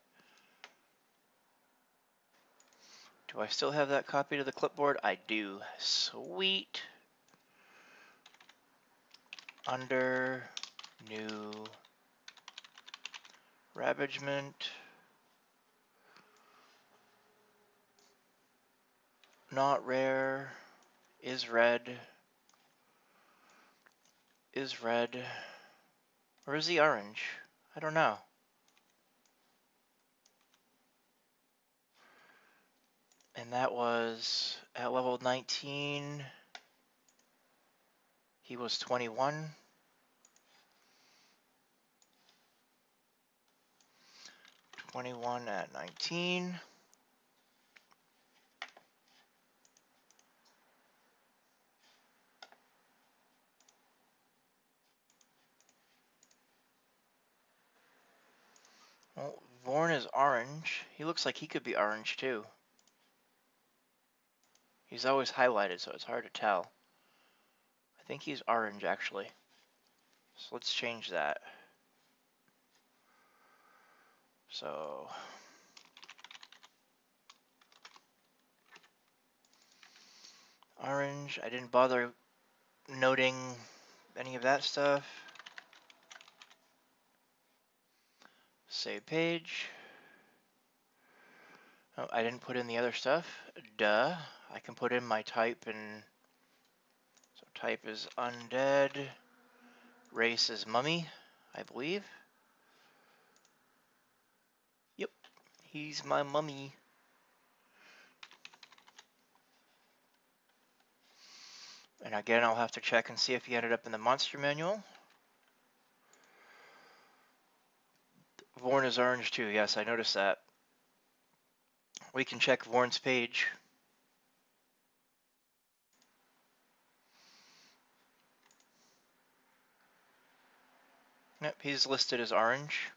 Do I still have that copy to the clipboard? I do. Sweet. Under new ravagement. Not rare. Is red. Is red. Or is he orange? I don't know. And that was at level 19. He was 21. 21 at 19. Well, Vorn is orange. He looks like he could be orange too. He's always highlighted, so it's hard to tell. I think he's orange actually. So let's change that. So orange. I didn't bother noting any of that stuff. Save page. Oh, I didn't put in the other stuff. Duh. I can put in my type, and so type is undead. Race is mummy, I believe. Yep, he's my mummy. And again, I'll have to check and see if he ended up in the monster manual. Vorn is orange too. Yes, I noticed that. We can check Vorn's page. Yep, he's listed as orange.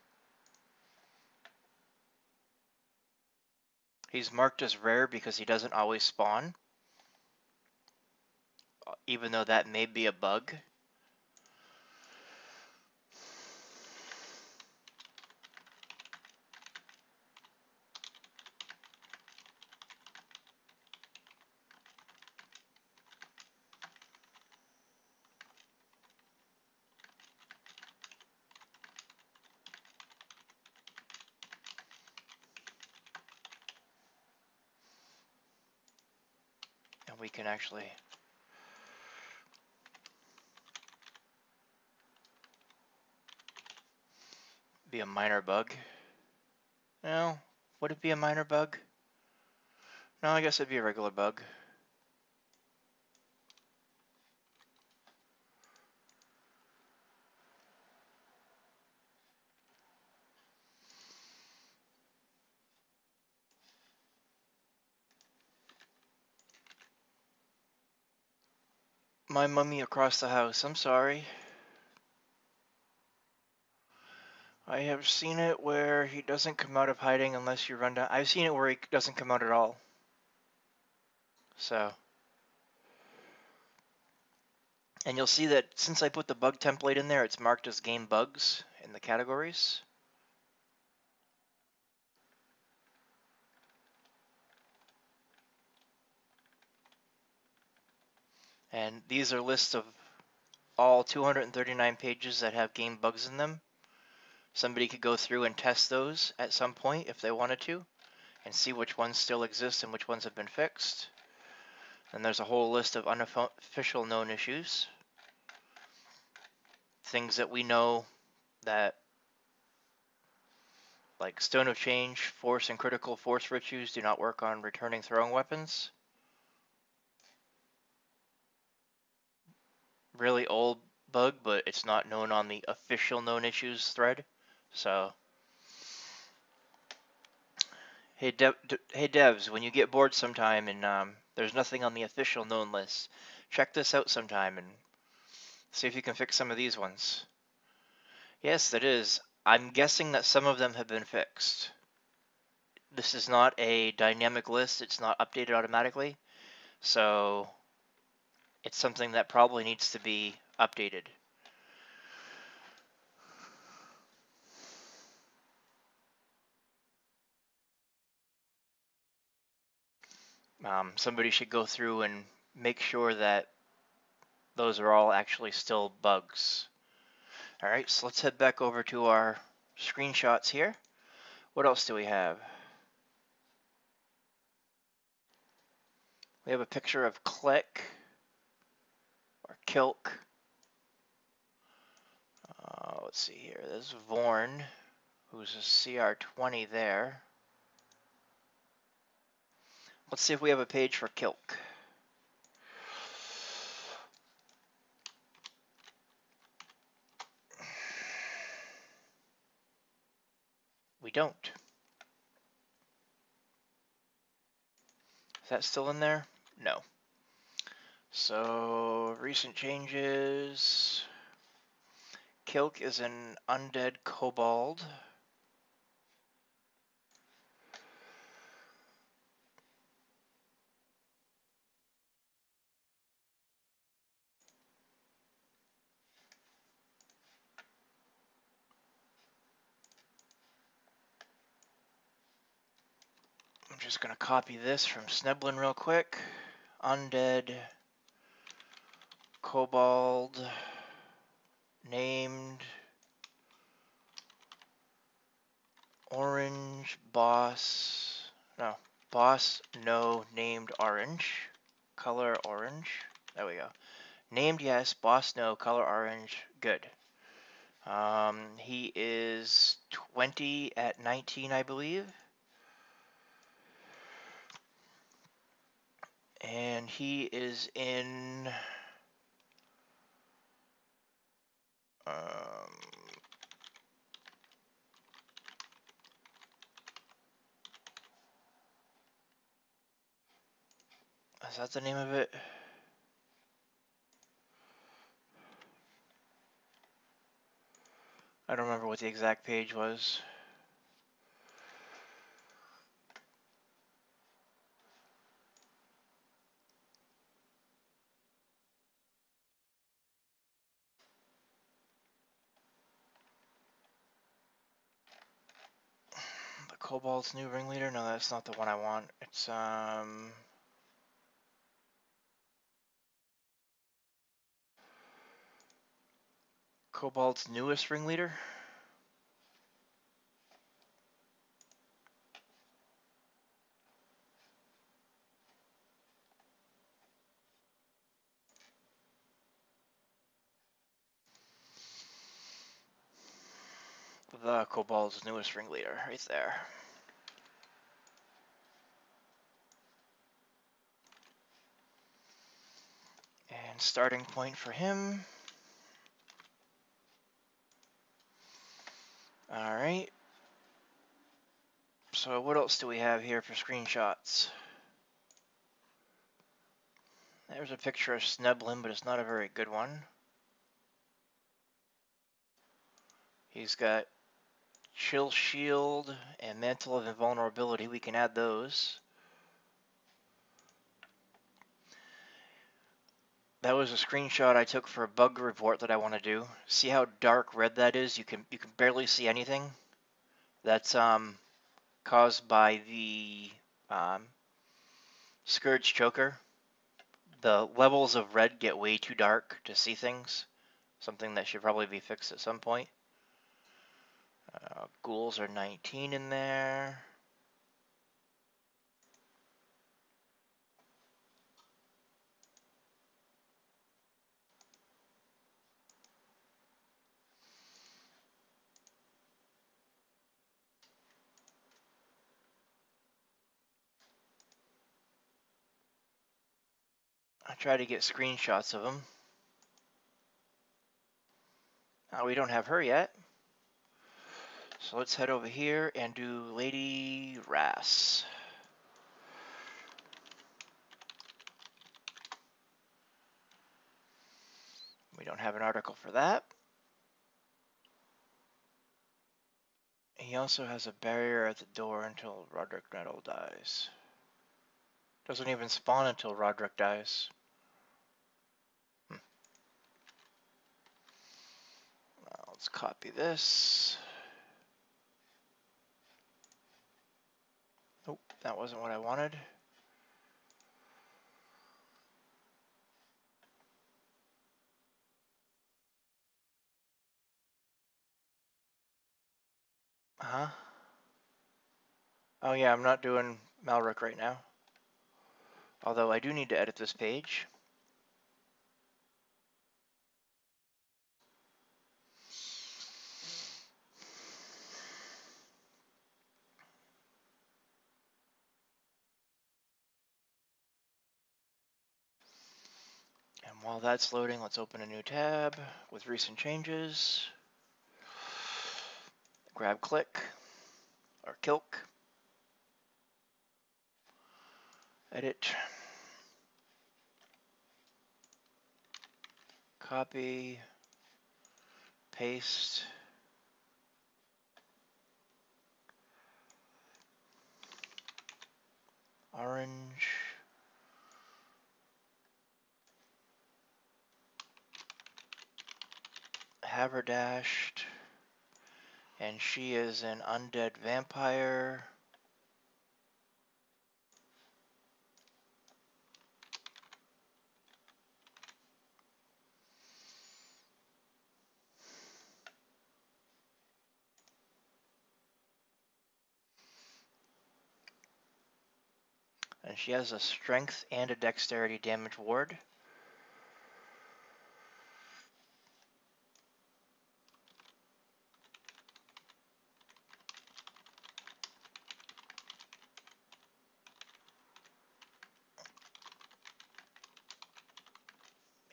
He's marked as rare because he doesn't always spawn, even though that may be a bug. And we can actually be a minor bug. No, would it be a minor bug? No, I guess it'd be a regular bug. My mummy across the house, I'm sorry. I have seen it where he doesn't come out of hiding unless you run down. I've seen it where he doesn't come out at all. So. And you'll see that since I put the bug template in there, it's marked as game bugs in the categories. And these are lists of all 239 pages that have game bugs in them. Somebody could go through and test those at some point if they wanted to, and see which ones still exist and which ones have been fixed. And there's a whole list of unofficial known issues. Things that we know that, like Stone of Change, Force and Critical Force Rituals do not work on returning throwing weapons. Really old bug, but it's not known on the official known issues thread. So, hey devs, when you get bored sometime and there's nothing on the official known list, check this out sometime and see if you can fix some of these ones. Yes, that is. I'm guessing that some of them have been fixed. This is not a dynamic list. It's not updated automatically. So it's something that probably needs to be updated. Somebody should go through and make sure that those are all actually still bugs. All right, so let's head back over to our screenshots here. What else do we have? We have a picture of Click or Kilk. Let's see here. There's Vorn, who's a CR20 there. Let's see if we have a page for Kilk. We don't. Is that still in there? No. So, recent changes. Kilk is an undead kobold. I'm just going to copy this from Sneblin real quick. Undead kobold named orange boss. No, boss no named orange. Color orange. There we go. Named yes, boss no, color orange. Good. He is 20 at 19, I believe. And he is in is that the name of it? I don't remember what the exact page was. The Cobalt's new ringleader? No, that's not the one I want. It's, Cobalt's newest ringleader? The Cobalt's newest ringleader, right there. And starting point for him. Alright. So what else do we have here for screenshots? There's a picture of Sneblin, but it's not a very good one. He's got Chill Shield and Mantle of Invulnerability. We can add those. That was a screenshot I took for a bug report that I want to do. See how dark red that is? You can barely see anything. That's caused by the Scourge Choker. The levels of red get way too dark to see things. Something that should probably be fixed at some point. Ghouls are 19 in there. I try to get screenshots of them. We don't have her yet. So let's head over here and do Lady Rass. We don't have an article for that. He also has a barrier at the door until Roderick Nettle dies. Doesn't even spawn until Roderick dies. Let's copy this. Nope, that wasn't what I wanted. Uh-huh. Oh yeah, I'm not doing Malric right now. Although I do need to edit this page. And while that's loading, let's open a new tab with recent changes. Grab click, or kilk. Edit. Copy. Paste. Orange. Haberdashed. And she is an undead vampire. And she has a strength and a dexterity damage ward.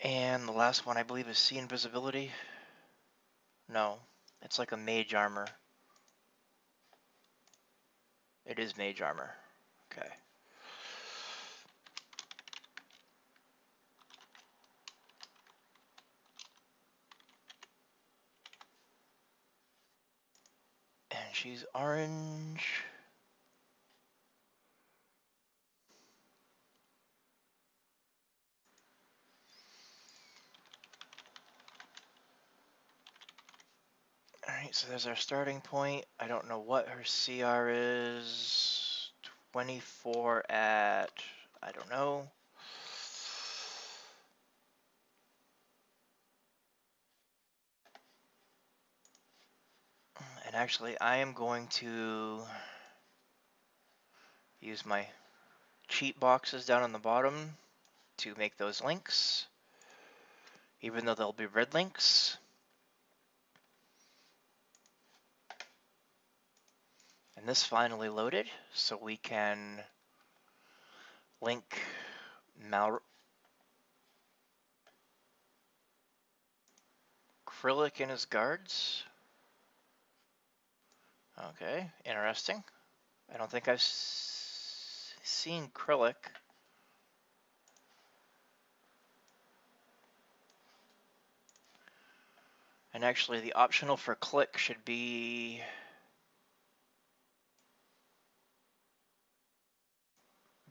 And the last one I believe is see invisibility. No, it's like a mage armor. It is mage armor. Okay. she's orange. Alright, so there's our starting point. I don't know what her CR is. 24 at... I don't know. And actually, I am going to use my cheat boxes down on the bottom to make those links, even though they'll be red links. And this finally loaded, so we can link Acrylic in his guards. Okay, interesting. I don't think I've seen Acrylic. And actually, the optional for click should be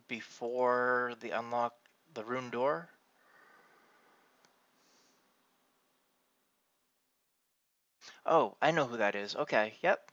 before the unlock the rune door. Oh, I know who that is. Okay, yep.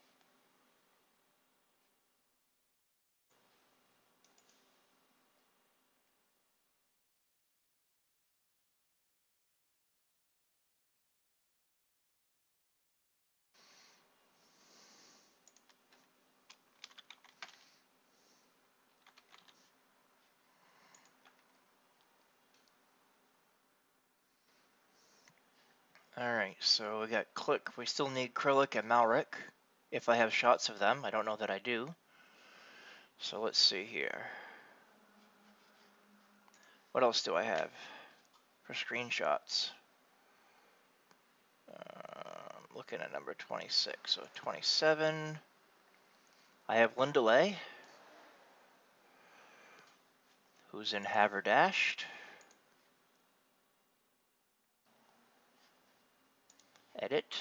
Alright, so we got click. We still need Acrylic and Malric. If I have shots of them, I don't know that I do. So let's see here. What else do I have for screenshots? Looking at number 26. So 27. I have Lindalay, who's in Haverdashed. Edit.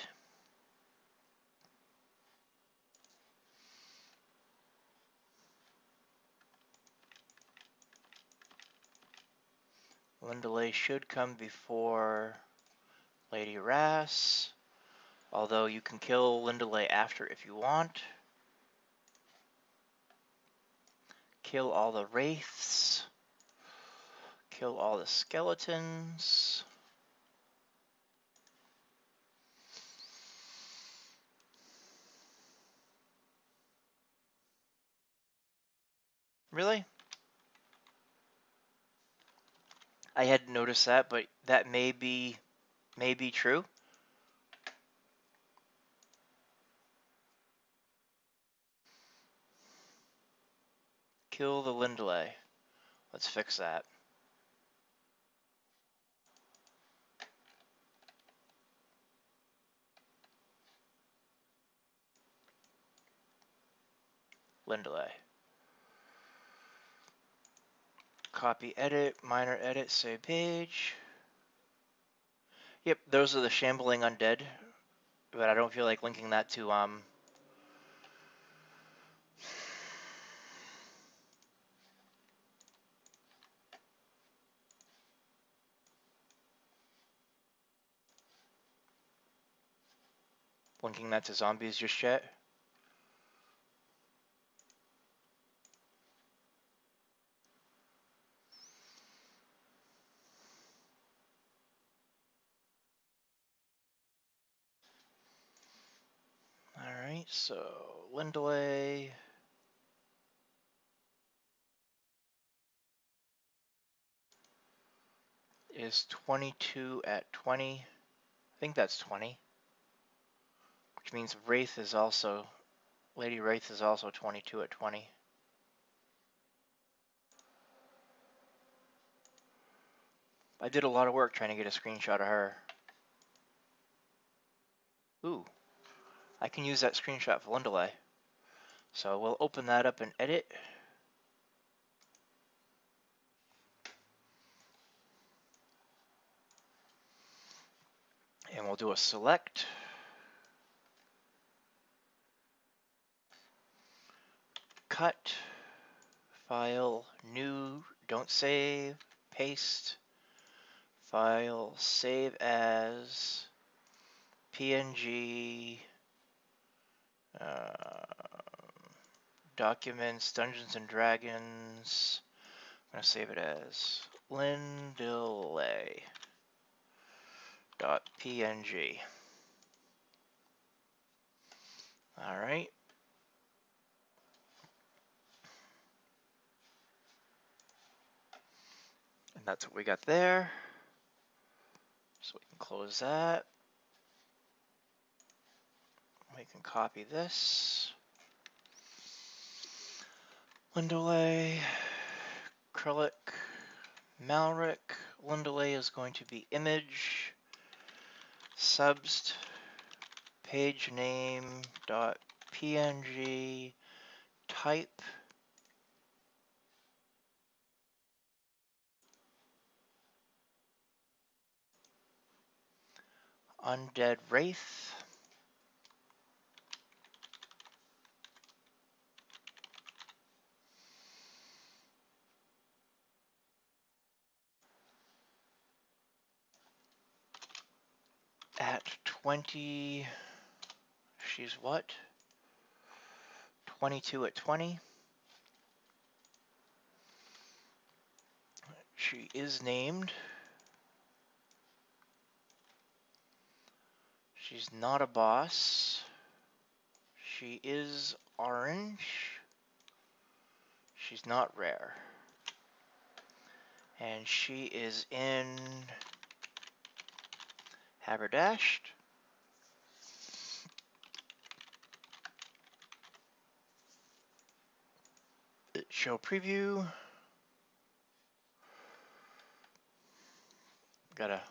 Lindalay should come before Lady Rass, although you can kill Lindalay after if you want. Kill all the wraiths. Kill all the skeletons. Really? I hadn't noticed that, but that may be true. Kill the Lindalay. Let's fix that. Lindalay. Copy, edit, minor edit, save page. Yep, those are the shambling undead, but I don't feel like linking that to zombies just yet. Alright, so Lindalay. Is 22 at 20. I think that's 20. Which means Wraith is also, Lady Wraith is also 22 at 20. I did a lot of work trying to get a screenshot of her. Ooh, I can use that screenshot for Lindalay. So we'll open that up and edit. And we'll do a select. cut, file, new, don't save, paste, file, save as, PNG, documents, Dungeons and Dragons. I'm going to save it as lindelay.png. All right. And that's what we got there. So we can close that. We can copy this. Lindelay, acrylic, Malric. Lindelay is going to be image, subst, page name dot png, type, undead wraith, at 20, she's what? 22 at 20. She is named. She's not a boss. She is orange. She's not rare. And she is in Haberdashed. Show preview. Got a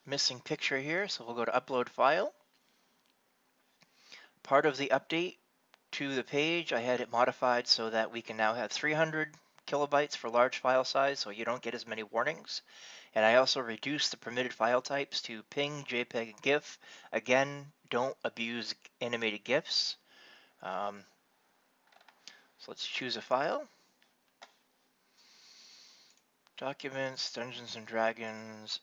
missing picture here, so we'll go to upload file. Part of the update to the page, I had it modified so that we can now have 300 kilobytes for large file size, so you don't get as many warnings. And I also reduced the permitted file types to PNG, JPEG, and GIF. Again, don't abuse animated GIFs. So let's choose a file. Documents, Dungeons and Dragons,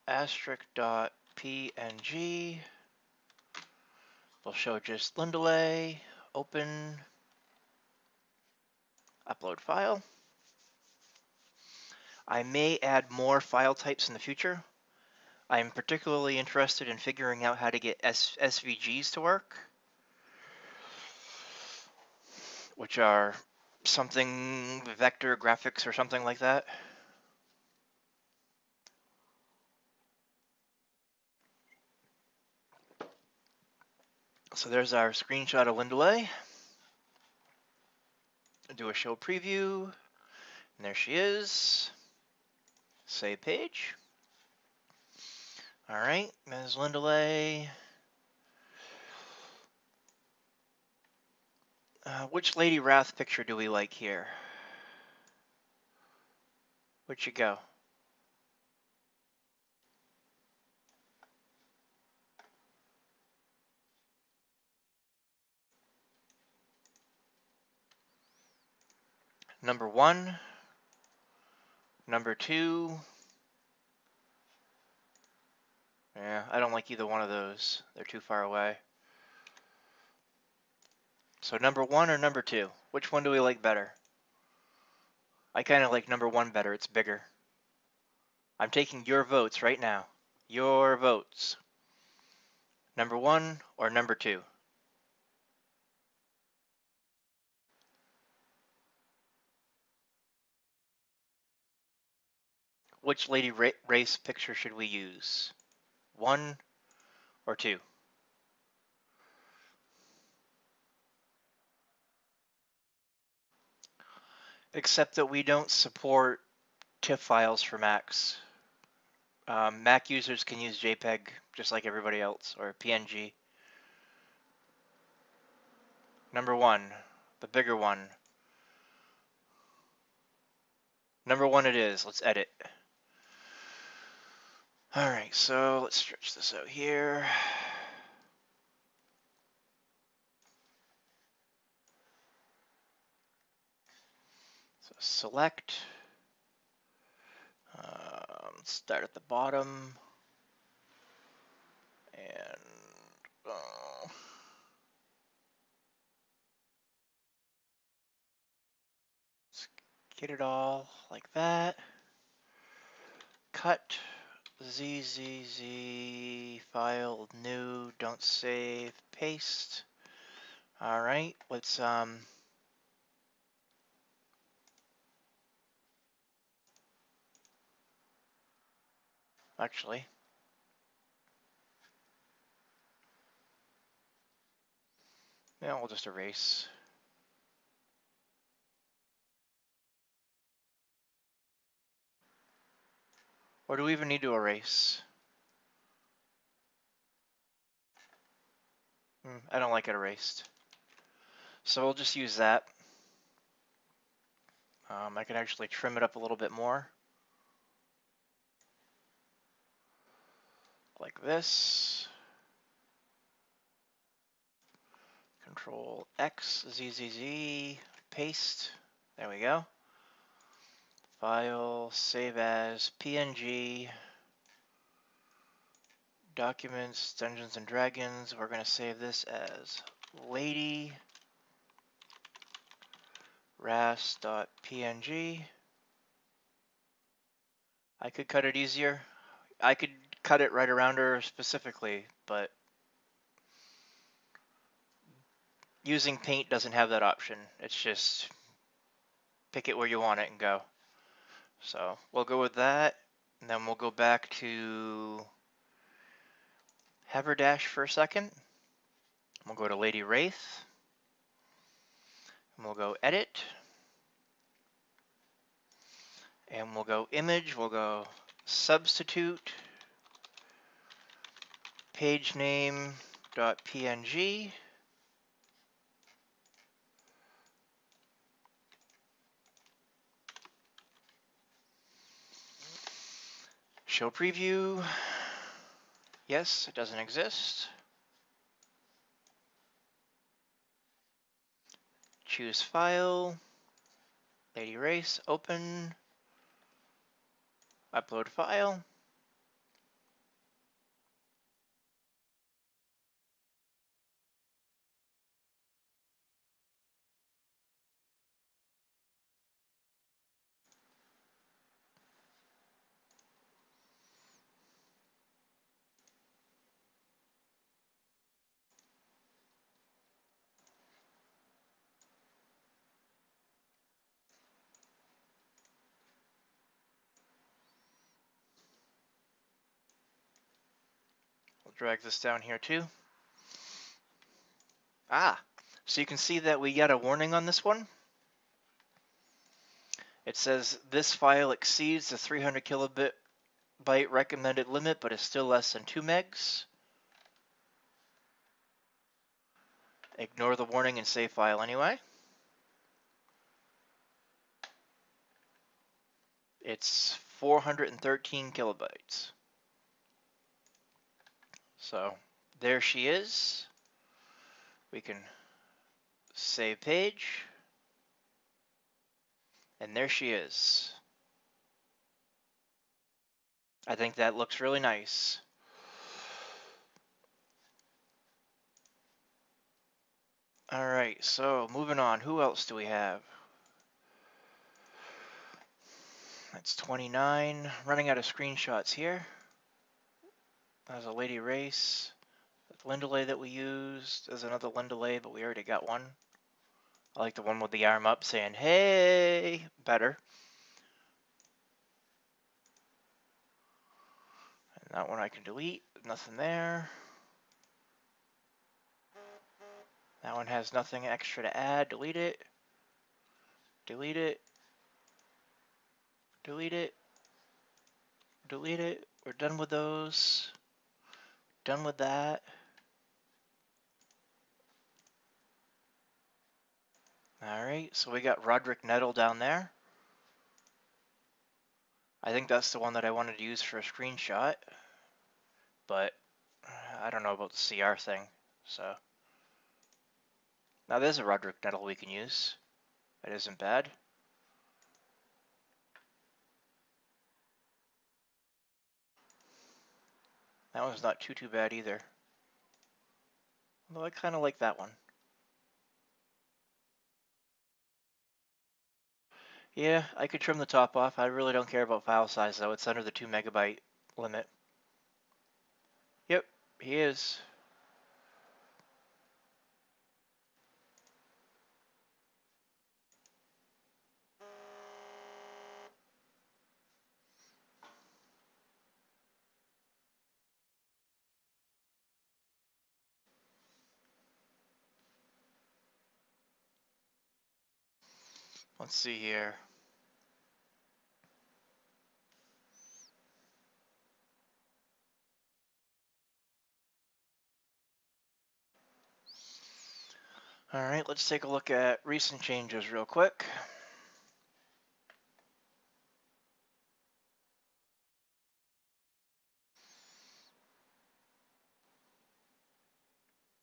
asterisk.png. We'll show just Lindelay, open, upload file. I may add more file types in the future. I'm particularly interested in figuring out how to get SVGs to work, which are something vector graphics or something like that. So there's our screenshot of Lindelay. Do a show preview, and there she is. Save page. All right, Ms. Lindelay. Which Lady Wrath picture do we like here? Where'd you go? Number 1, number 2. Yeah, I don't like either one of those. They're too far away. So number 1 or number 2? Which one do we like better? I kind of like number 1 better. It's bigger. I'm taking your votes right now. Your votes. Number 1 or number 2? Which Lady Race picture should we use? 1 or 2? Except that we don't support TIFF files for Macs. Mac users can use JPEG just like everybody else, or PNG. Number 1, the bigger one. Number 1 it is. Let's edit. All right, so let's stretch this out here. So select, start at the bottom, and let's get it all like that. Cut, ZZZ, file, new, don't save, paste. All right, let's actually, yeah, we'll just erase. Or do we even need to erase? I don't like it erased. So we'll just use that. I can actually trim it up a little bit more. Like this. Control X, ZZZ, paste. There we go. File, save as PNG. Documents, Dungeons and Dragons. We're going to save this as lady ras.png. I could cut it easier. I could cut it right around her specifically, but using Paint doesn't have that option. It's just pick it where you want it and go. So we'll go with that, and then we'll go back to Haberdash for a second. We'll go to Lady Wraith, and we'll go Edit, and we'll go Image, we'll go Substitute, Page name.png, show preview. Yes, it doesn't exist. Choose file, Lady Race, open, upload file. We'll drag this down here too. So you can see that we got a warning on this one. It says this file exceeds the 300 kilobyte recommended limit, but is still less than 2 megs. Ignore the warning and save file anyway. It's 413 kilobytes. So there she is. We can save page. And there she is. I think that looks really nice. All right, so moving on. Who else do we have? That's 29. Running out of screenshots here. There's a Lady Race. Lindalay that we used. There's another Lindalay, but we already got one. I like the one with the arm up saying, hey, better. And that one I can delete. Nothing there. That one has nothing extra to add. Delete it. Delete it. Delete it. Delete it. We're done with those. Done with that. Alright, so we got Roderick Nettle down there. I think that's the one that I wanted to use for a screenshot. But I don't know about the CR thing. So now there's a Roderick Nettle we can use. That isn't bad. That one's not too bad either. Although I kind of like that one. Yeah, I could trim the top off. I really don't care about file size though. It's under the 2 megabyte limit. Yep, he is. Let's see here. All right, let's take a look at recent changes real quick.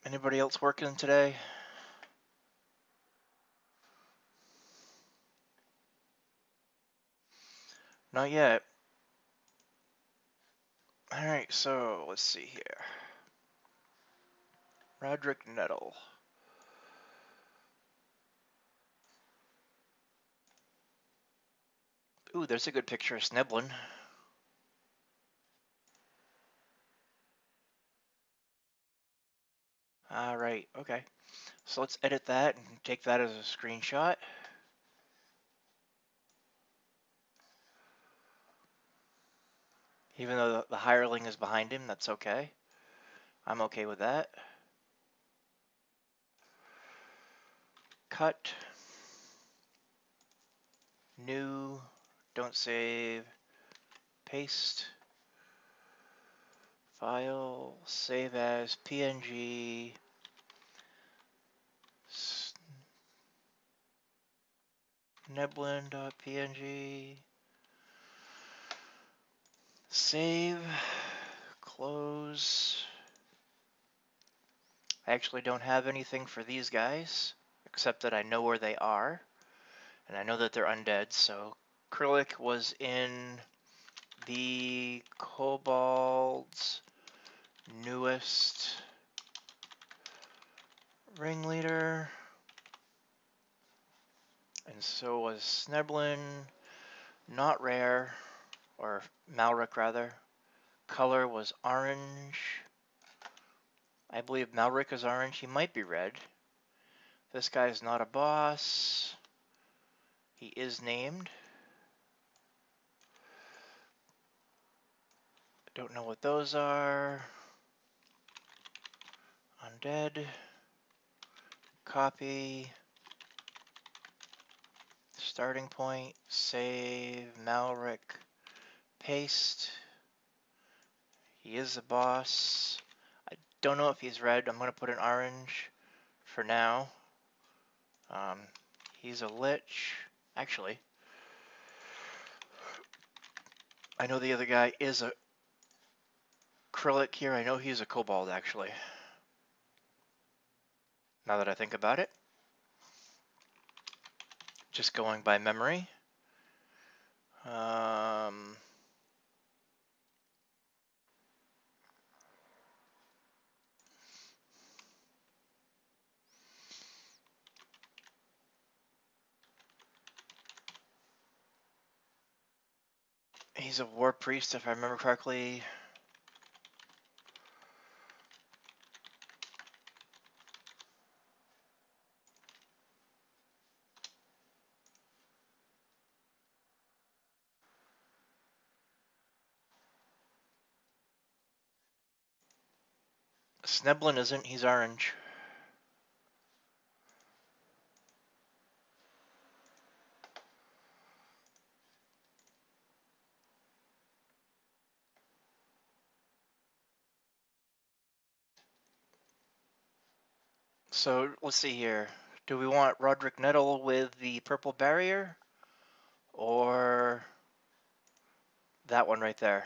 Anybody else working today? Not yet. All right, so let's see here. Roderick Nettle. Ooh, there's a good picture of Sneblin. All right, okay. So let's edit that and take that as a screenshot. Even though the hireling is behind him, that's okay. I'm okay with that. Cut. New. Don't save. Paste. File. Save as PNG. Neblin.png. Save. Close. I actually don't have anything for these guys, except that I know where they are, and I know that they're undead. So Acrylic was in the Kobold's newest ringleader, and so was Sneblin. Not rare, or Malric rather. Color was orange. I believe Malric is orange. He might be red. This guy's not a boss. He is named. Don't know what those are. Undead. Copy. Starting point. Save. Malric. Paste. He is a boss. I don't know if he's red. I'm going to put an orange for now. He's a lich. Actually, I know the other guy is a acrylic here. I know he's a kobold, actually. Now that I think about it. Just going by memory. He's a war priest, if I remember correctly. Sneblin isn't, he's orange. So let's see here. Do we want Roderick Nettle with the purple barrier? Or that one right there?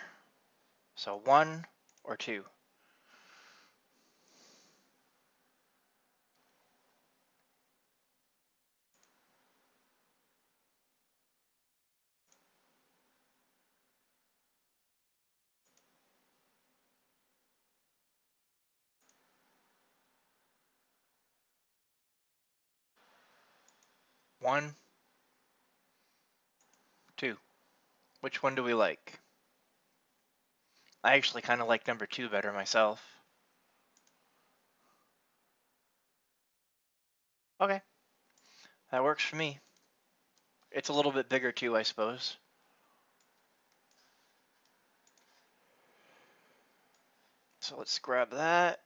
So 1 or 2? 1, 2. Which one do we like? I actually kind of like number 2 better myself. Okay, that works for me. It's a little bit bigger too, I suppose. So let's grab that.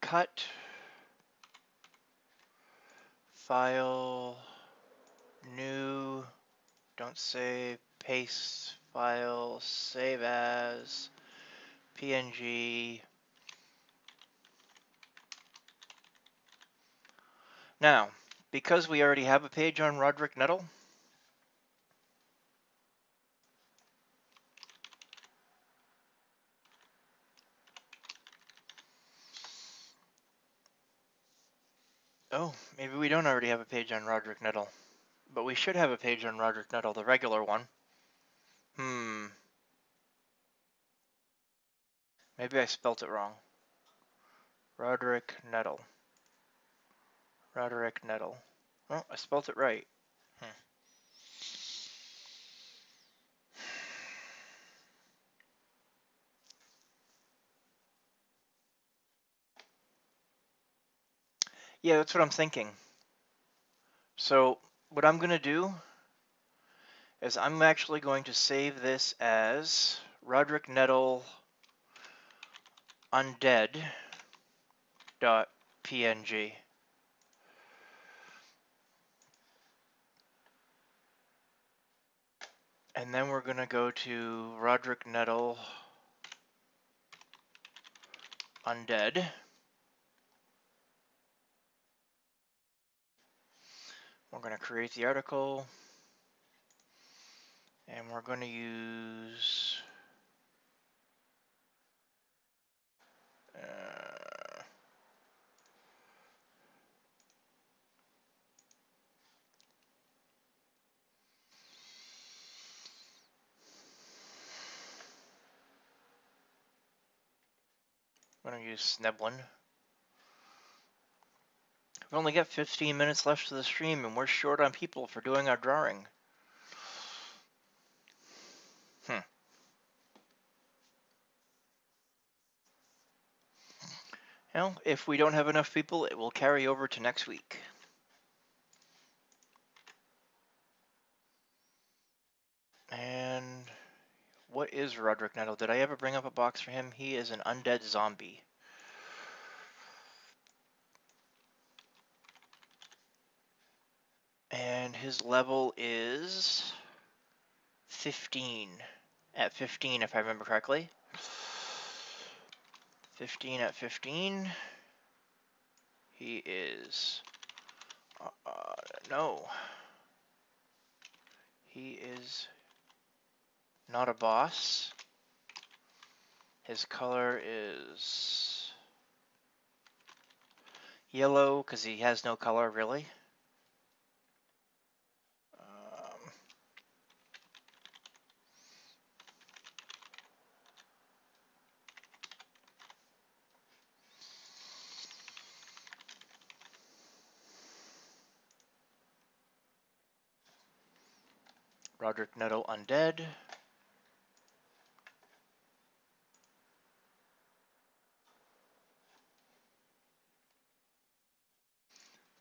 Cut. File. New. Don't save. Paste. File. Save as. PNG. Now, because we already have a page on Roderick Nettle, oh, maybe we don't already have a page on Roderick Nettle, but we should have a page on Roderick Nettle, the regular one. Maybe I spelt it wrong. Roderick Nettle. Roderick Nettle. Oh, I spelt it right. Yeah, that's what I'm thinking. So what I'm going to do is I'm actually going to save this as Roderick Nettle undead.png. And then we're going to go to Roderick Nettle undead. We're going to create the article. And we're going to use Sneblin. We've only got 15 minutes left of the stream, and we're short on people for doing our drawing. Well, if we don't have enough people, it will carry over to next week. And what is Roderick Nettle? Did I ever bring up a box for him? He is an undead zombie. And his level is 15. At 15, if I remember correctly. 15 at 15. He is... no. He is not a boss. His color is yellow, because he has no color, really. Roderick Nettle Undead.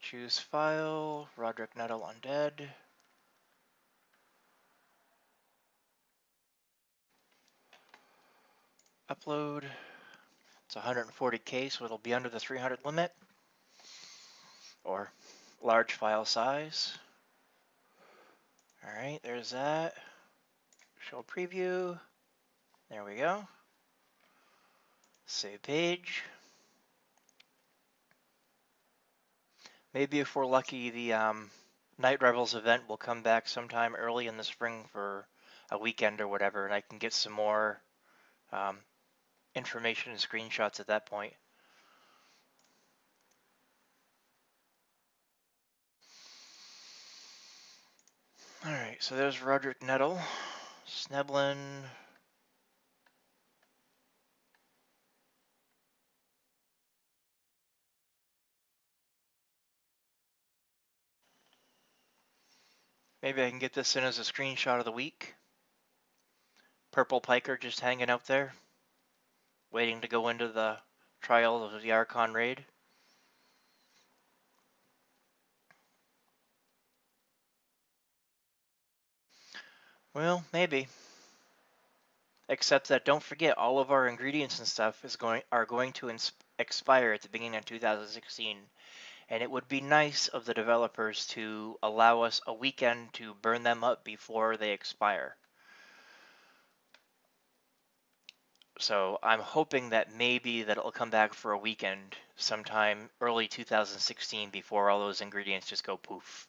Choose file, Roderick Nettle Undead. Upload. It's 140K, so it'll be under the 300 limit. Or large file size. Alright, there's that. Show preview. There we go. Save page. Maybe if we're lucky, the Night Revels event will come back sometime early in the spring for a weekend or whatever, and I can get some more information and screenshots at that point. Alright, so there's Roderick Nettle, Sneblin. Maybe I can get this in as a screenshot of the week. Purple Piker just hanging out there, waiting to go into the trial of the Archon raid. Well, maybe. Except that don't forget, all of our ingredients and stuff are going to expire at the beginning of 2016, and it would be nice of the developers to allow us a weekend to burn them up before they expire. So I'm hoping that maybe that it'll come back for a weekend sometime early 2016 before all those ingredients just go poof.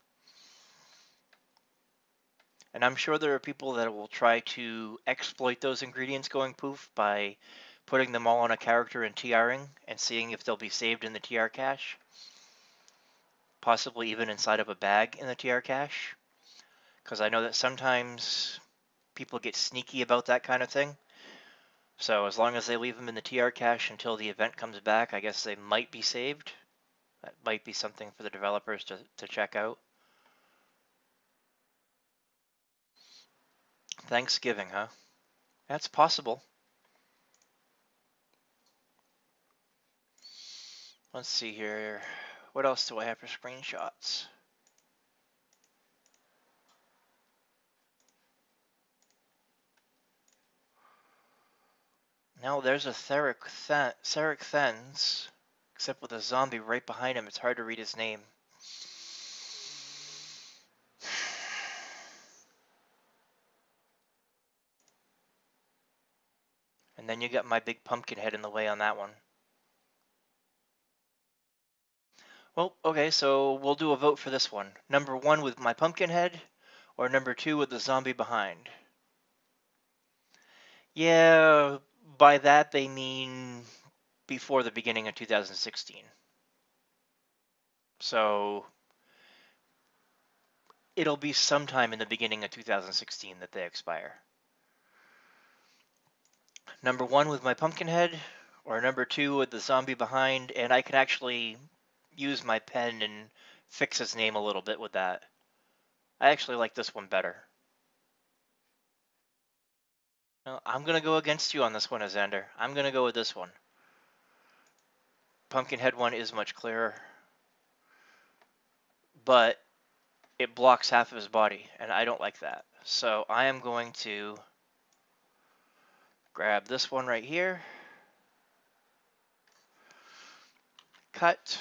And I'm sure there are people that will try to exploit those ingredients going poof by putting them all on a character and TRing and seeing if they'll be saved in the TR cache. Possibly even inside of a bag in the TR cache. Because I know that sometimes people get sneaky about that kind of thing. So as long as they leave them in the TR cache until the event comes back, I guess they might be saved. That might be something for the developers to check out. Thanksgiving, huh? That's possible. Let's see here. What else do I have for screenshots? No, there's a Theric Thens, except with a zombie right behind him. It's hard to read his name. And then you got my big pumpkin head in the way on that one. Well, okay, so we'll do a vote for this one. Number 1 with my pumpkin head, or number 2 with the zombie behind? Yeah, by that they mean before the beginning of 2016. So it'll be sometime in the beginning of 2016 that they expire. Number 1 with my pumpkin head, or number 2 with the zombie behind, and I can actually use my pen and fix his name a little bit with that. I actually like this one better. Well, I'm going to go against you on this one, Azander. I'm going to go with this one. Pumpkinhead one is much clearer, but it blocks half of his body, and I don't like that. So I am going to grab this one right here, cut,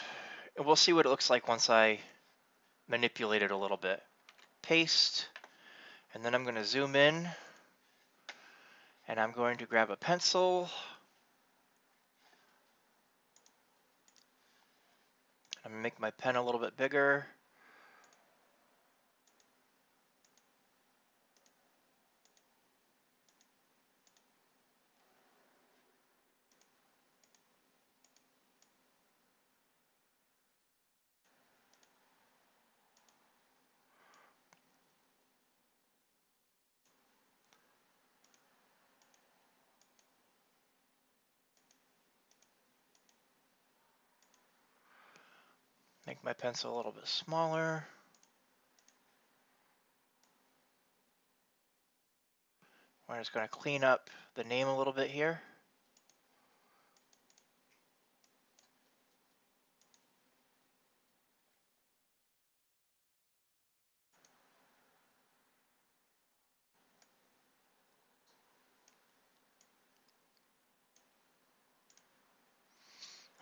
and we'll see what it looks like once I manipulate it a little bit. Paste, and then I'm going to zoom in, and I'm going to grab a pencil. I'm going to make my pen a little bit bigger. Make my pencil a little bit smaller. We're just going to clean up the name a little bit here.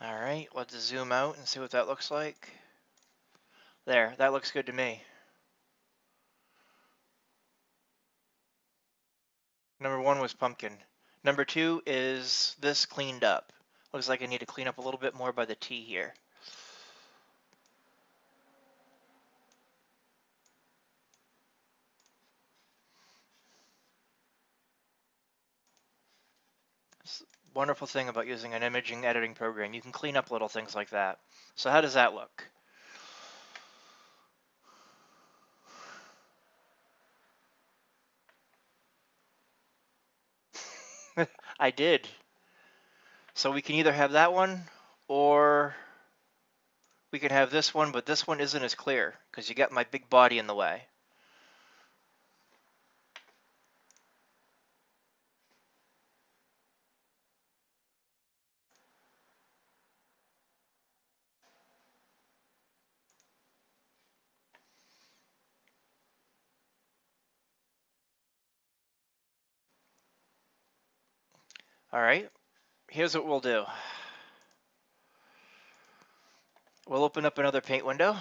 All right, let's zoom out and see what that looks like. There, that looks good to me. Number 1 was pumpkin. Number 2 is this cleaned up. Looks like I need to clean up a little bit more by the T here. Wonderful thing about using an imaging editing program. You can clean up little things like that. So how does that look? I did. So we can either have that one, or we can have this one, but this one isn't as clear because you got my big body in the way. All right, here's what we'll do. We'll open up another paint window.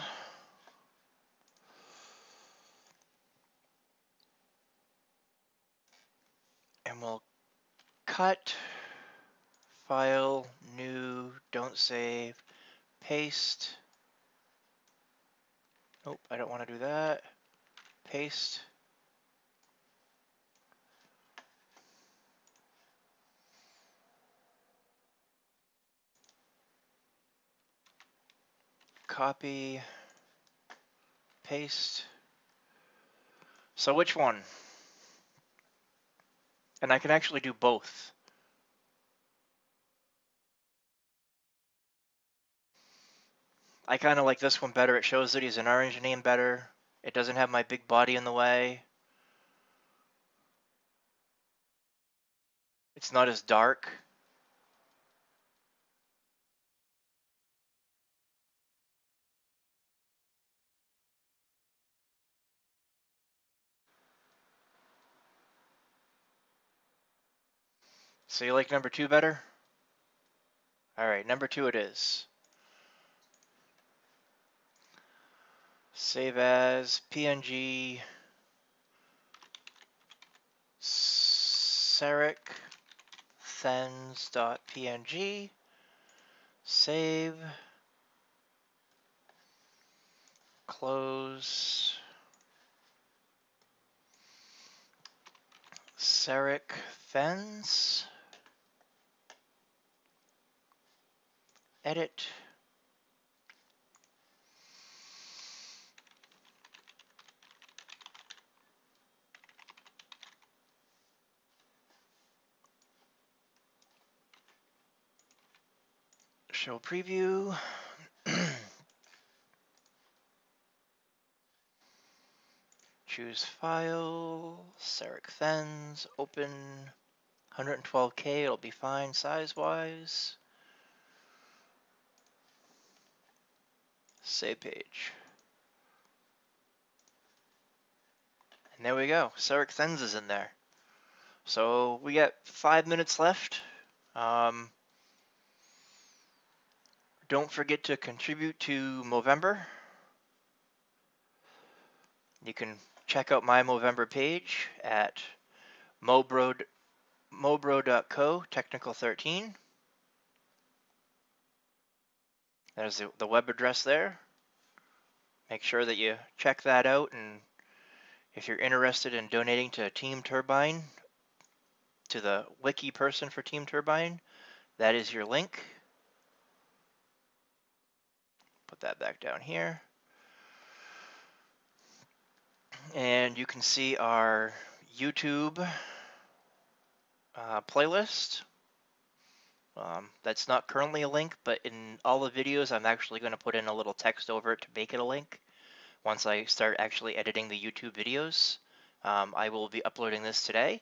And we'll cut, file, new, don't save, paste. Nope, I don't want to do that. Paste. Copy, paste. So which one? And I can actually do both. I kind of like this one better. It shows that he's an orange name better. It doesn't have my big body in the way. It's not as dark. So you like number 2 better? All right, number 2 it is. Save as PNG sericthens.png. Save. Close. sericthens. Edit. Show preview. Choose file, sericthens, open, 112K, it'll be fine size-wise. Save page. And there we go, sericthens is in there. So we got 5 minutes left. Don't forget to contribute to Movember. You can check out my Movember page at mobro.co, technical 13. There's the web address there. Make sure that you check that out, and if you're interested in donating to Team Turbine, to the wiki person for Team Turbine, that is your link. Put that back down here. And you can see our YouTube playlist. That's not currently a link, but in all the videos, I'm actually going to put in a little text over it to make it a link. Once I start actually editing the YouTube videos, I will be uploading this today.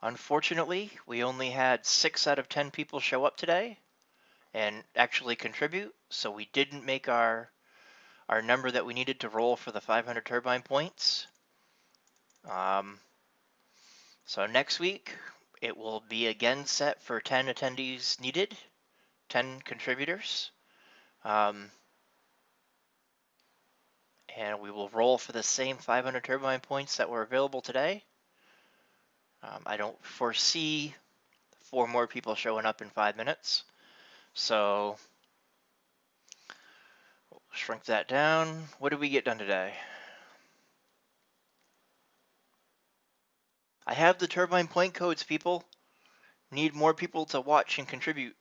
Unfortunately, we only had 6 out of 10 people show up today and actually contribute, so we didn't make our number that we needed to roll for the 500 turbine points. So next week, it will be again set for 10 attendees needed, 10 contributors. And we will roll for the same 500 turbine points that were available today. I don't foresee 4 more people showing up in 5 minutes. So we'll shrink that down. What did we get done today? I have the turbine point codes, people. Need more people to watch and contribute.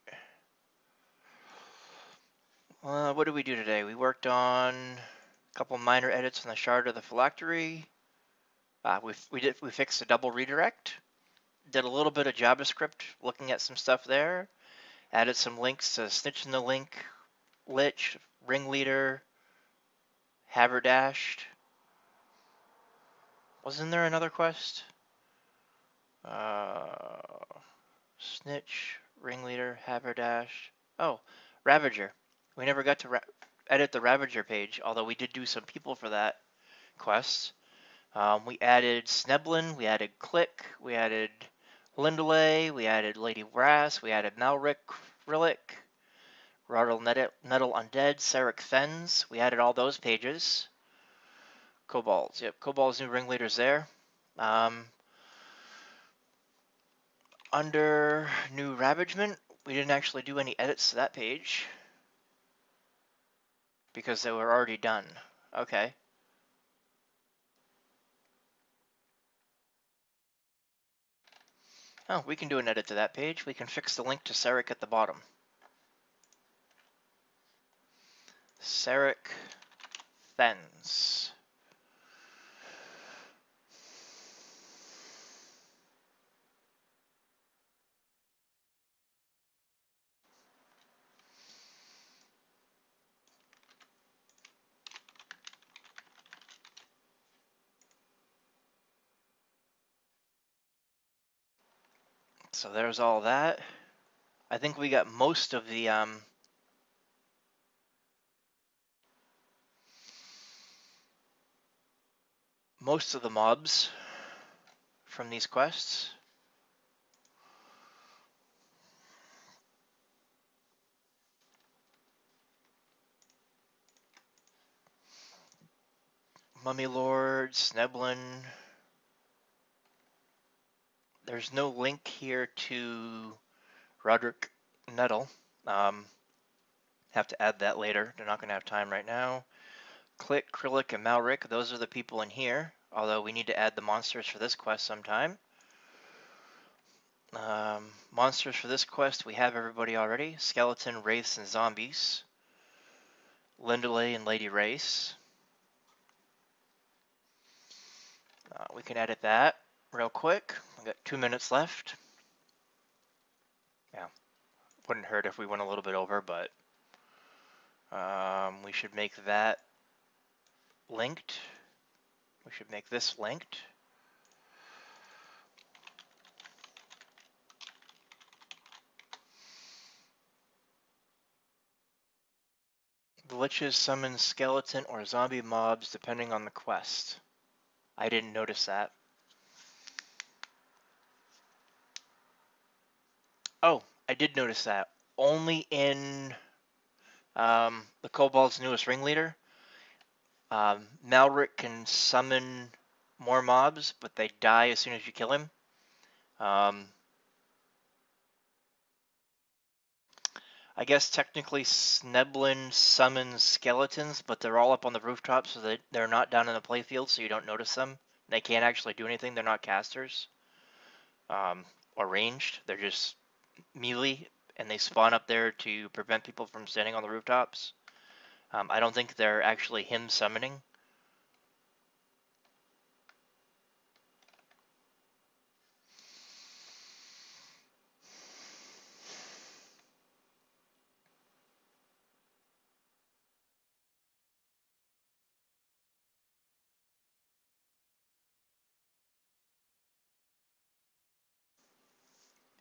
What did we do today? We worked on a couple minor edits on the shard of the phylactery. We fixed a double redirect. Did a little bit of JavaScript, looking at some stuff there. Added some links to snitch in the link, lich, ringleader, haberdashed. Wasn't there another quest? Snitch, ringleader, haberdash. Oh, Ravager. We never got to edit the Ravager page, although we did do some people for that quest. We added Sneblin, we added Click, we added Lindelay, we added Lady Brass, we added Malric, Rillick, Rodel Nettle Undead, Seric Fens. We added all those pages. Kobolds, yep, Kobolds new ringleaders there. Under new Ravagement, we didn't actually do any edits to that page because they were already done. Okay. Oh, we can do an edit to that page. We can fix the link to Seric at the bottom. Seric Fens. So there's all that. I think we got most of the mobs from these quests. Mummy Lord, Sneblin. There's no link here to Roderick Nettle. Have to add that later. They're not going to have time right now. Click, Krillic, and Malric. Those are the people in here. Although we need to add the monsters for this quest sometime. Monsters for this quest, we have everybody already. Skeleton, Wraiths, and Zombies. Lindelay and Lady Race. We can edit that real quick. We got 2 minutes left. Yeah, wouldn't hurt if we went a little bit over, but we should make that linked. We should make this linked. Glitches summon skeleton or zombie mobs depending on the quest. I didn't notice that. Oh, I did notice that. Only in the Kobold's newest ringleader. Malric can summon more mobs, but they die as soon as you kill him. I guess technically Sneblin summons skeletons, but they're all up on the rooftop, so they're not down in the playfield, so you don't notice them. They can't actually do anything. They're not casters or ranged. They're just melee, and they spawn up there to prevent people from standing on the rooftops. I don't think they're actually him summoning.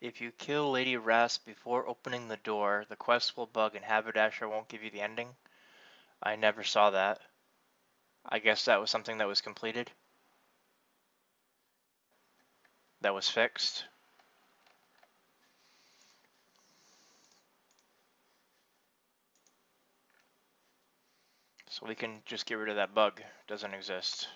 If you kill Lady Rasp before opening the door, the quest will bug and Haberdasher won't give you the ending. I never saw that. I guess that was something that was completed. That was fixed. So we can just get rid of that bug. It doesn't exist.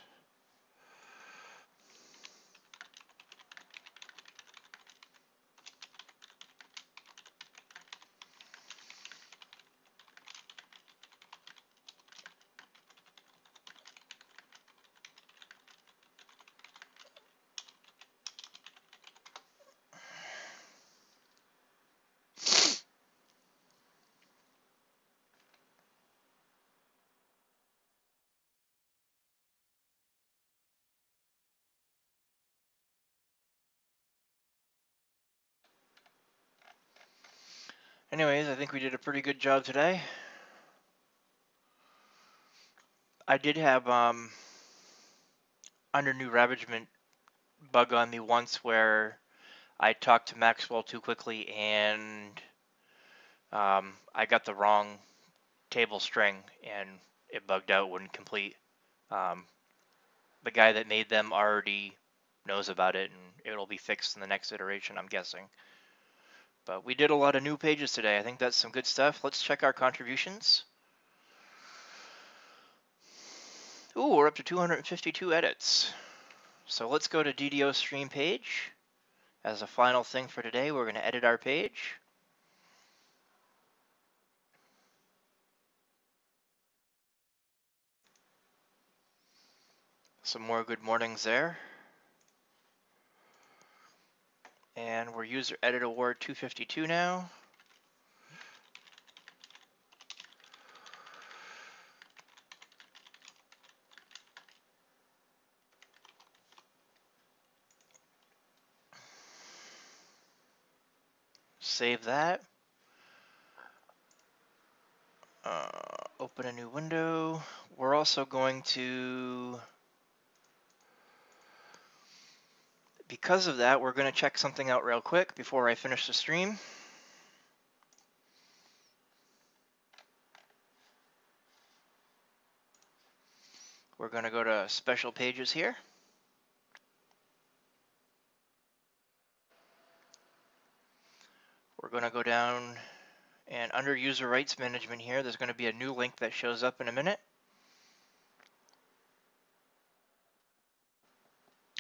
Anyways, I think we did a pretty good job today. I did have under new ravagement bug on me once where I talked to Maxwell too quickly and I got the wrong table string and it bugged out, wouldn't complete. the guy that made them already knows about it and it'll be fixed in the next iteration, I'm guessing. But we did a lot of new pages today. I think that's some good stuff. Let's check our contributions. Ooh, we're up to 252 edits. So let's go to DDO stream page. As a final thing for today, we're going to edit our page. Some more good mornings there. And we're user edit award 252 now. Save that. Open a new window. We're also going to, because of that, we're going to check something out real quick before I finish the stream. We're going to go to special pages here. We're going to go down and under user rights management here, there's going to be a new link that shows up in a minute.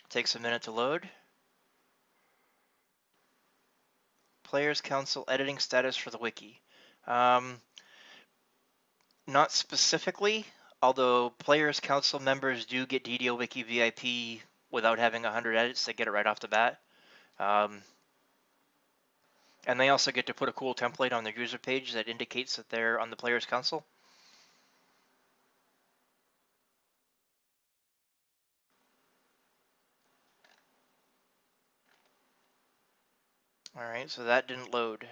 Takes a minute to load. Players Council editing status for the wiki. Not specifically, although Players Council members do get DDO Wiki VIP without having 100 edits. They get it right off the bat. And they also get to put a cool template on their user page that indicates that they're on the Players Council. All right, so that didn't load.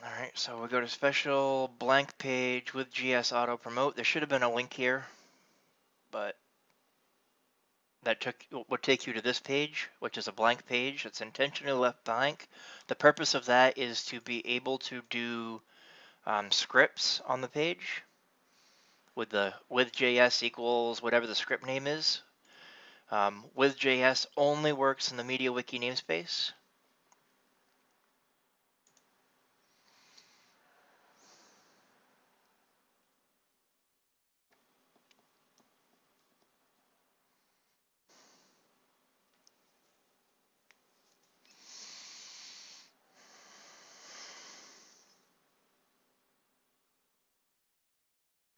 All right, so we go to special blank page with GS auto promote. There should have been a link here, but that would take you to this page, which is a blank page. It's intentionally left blank. The purpose of that is to be able to do scripts on the page with JS equals whatever the script name is. With JS only works in the MediaWiki namespace.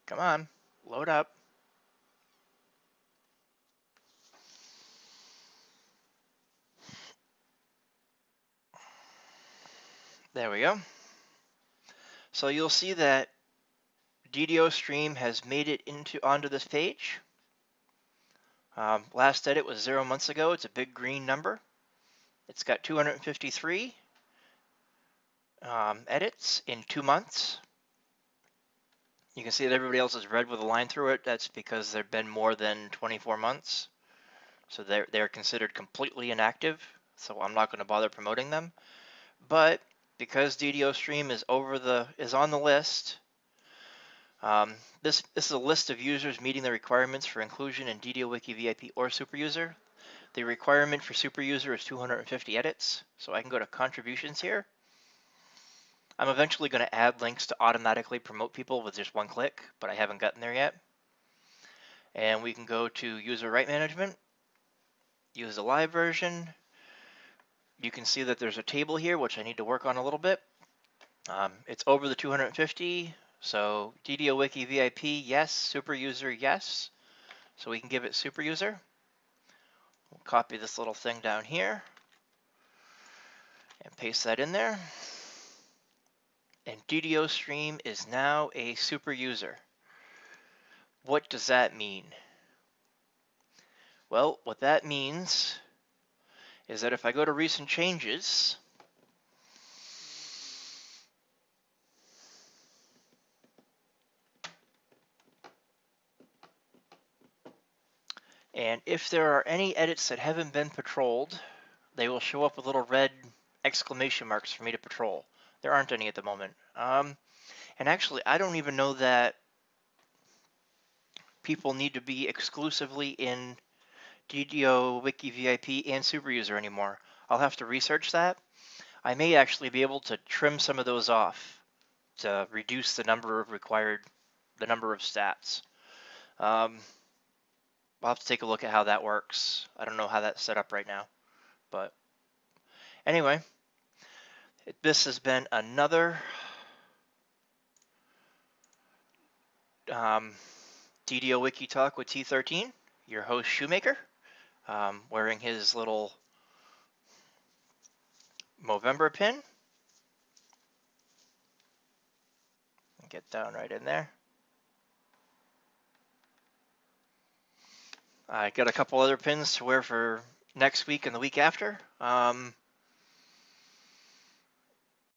Come on, load up. There we go. So you'll see that DDO stream has made it onto this page. Last edit was 0 months ago. It's a big green number. It's got 253 edits in 2 months. You can see that everybody else is red with a line through it. That's because they've been more than 24 months. So they're considered completely inactive. So I'm not going to bother promoting them. But because DDO stream is on the list, this is a list of users meeting the requirements for inclusion in DDO Wiki VIP or super user. The requirement for super user is 250 edits. So I can go to contributions here. I'm eventually going to add links to automatically promote people with just one click, but I haven't gotten there yet. And we can go to user right management, use the live version. You can see that there's a table here, which I need to work on a little bit. It's over the 250. So DDO Wiki VIP, yes. Super user, yes. So we can give it super user. We'll copy this little thing down here and paste that in there. And DDO stream is now a super user. What does that mean? Well, what that means is that if I go to recent changes, and if there are any edits that haven't been patrolled, they will show up with little red exclamation marks for me to patrol. There aren't any at the moment. And actually, I don't even know that people need to be exclusively in DDO Wiki VIP and Super User anymore. I'll have to research that. I may actually be able to trim some of those off to reduce the number of stats. I'll have to take a look at how that works. I don't know how that's set up right now, but anyway, this has been another DDO Wiki Talk with T13, your host Shoemaker, wearing his little Movember pin. Get down right in there. I got a couple other pins to wear for next week and the week after.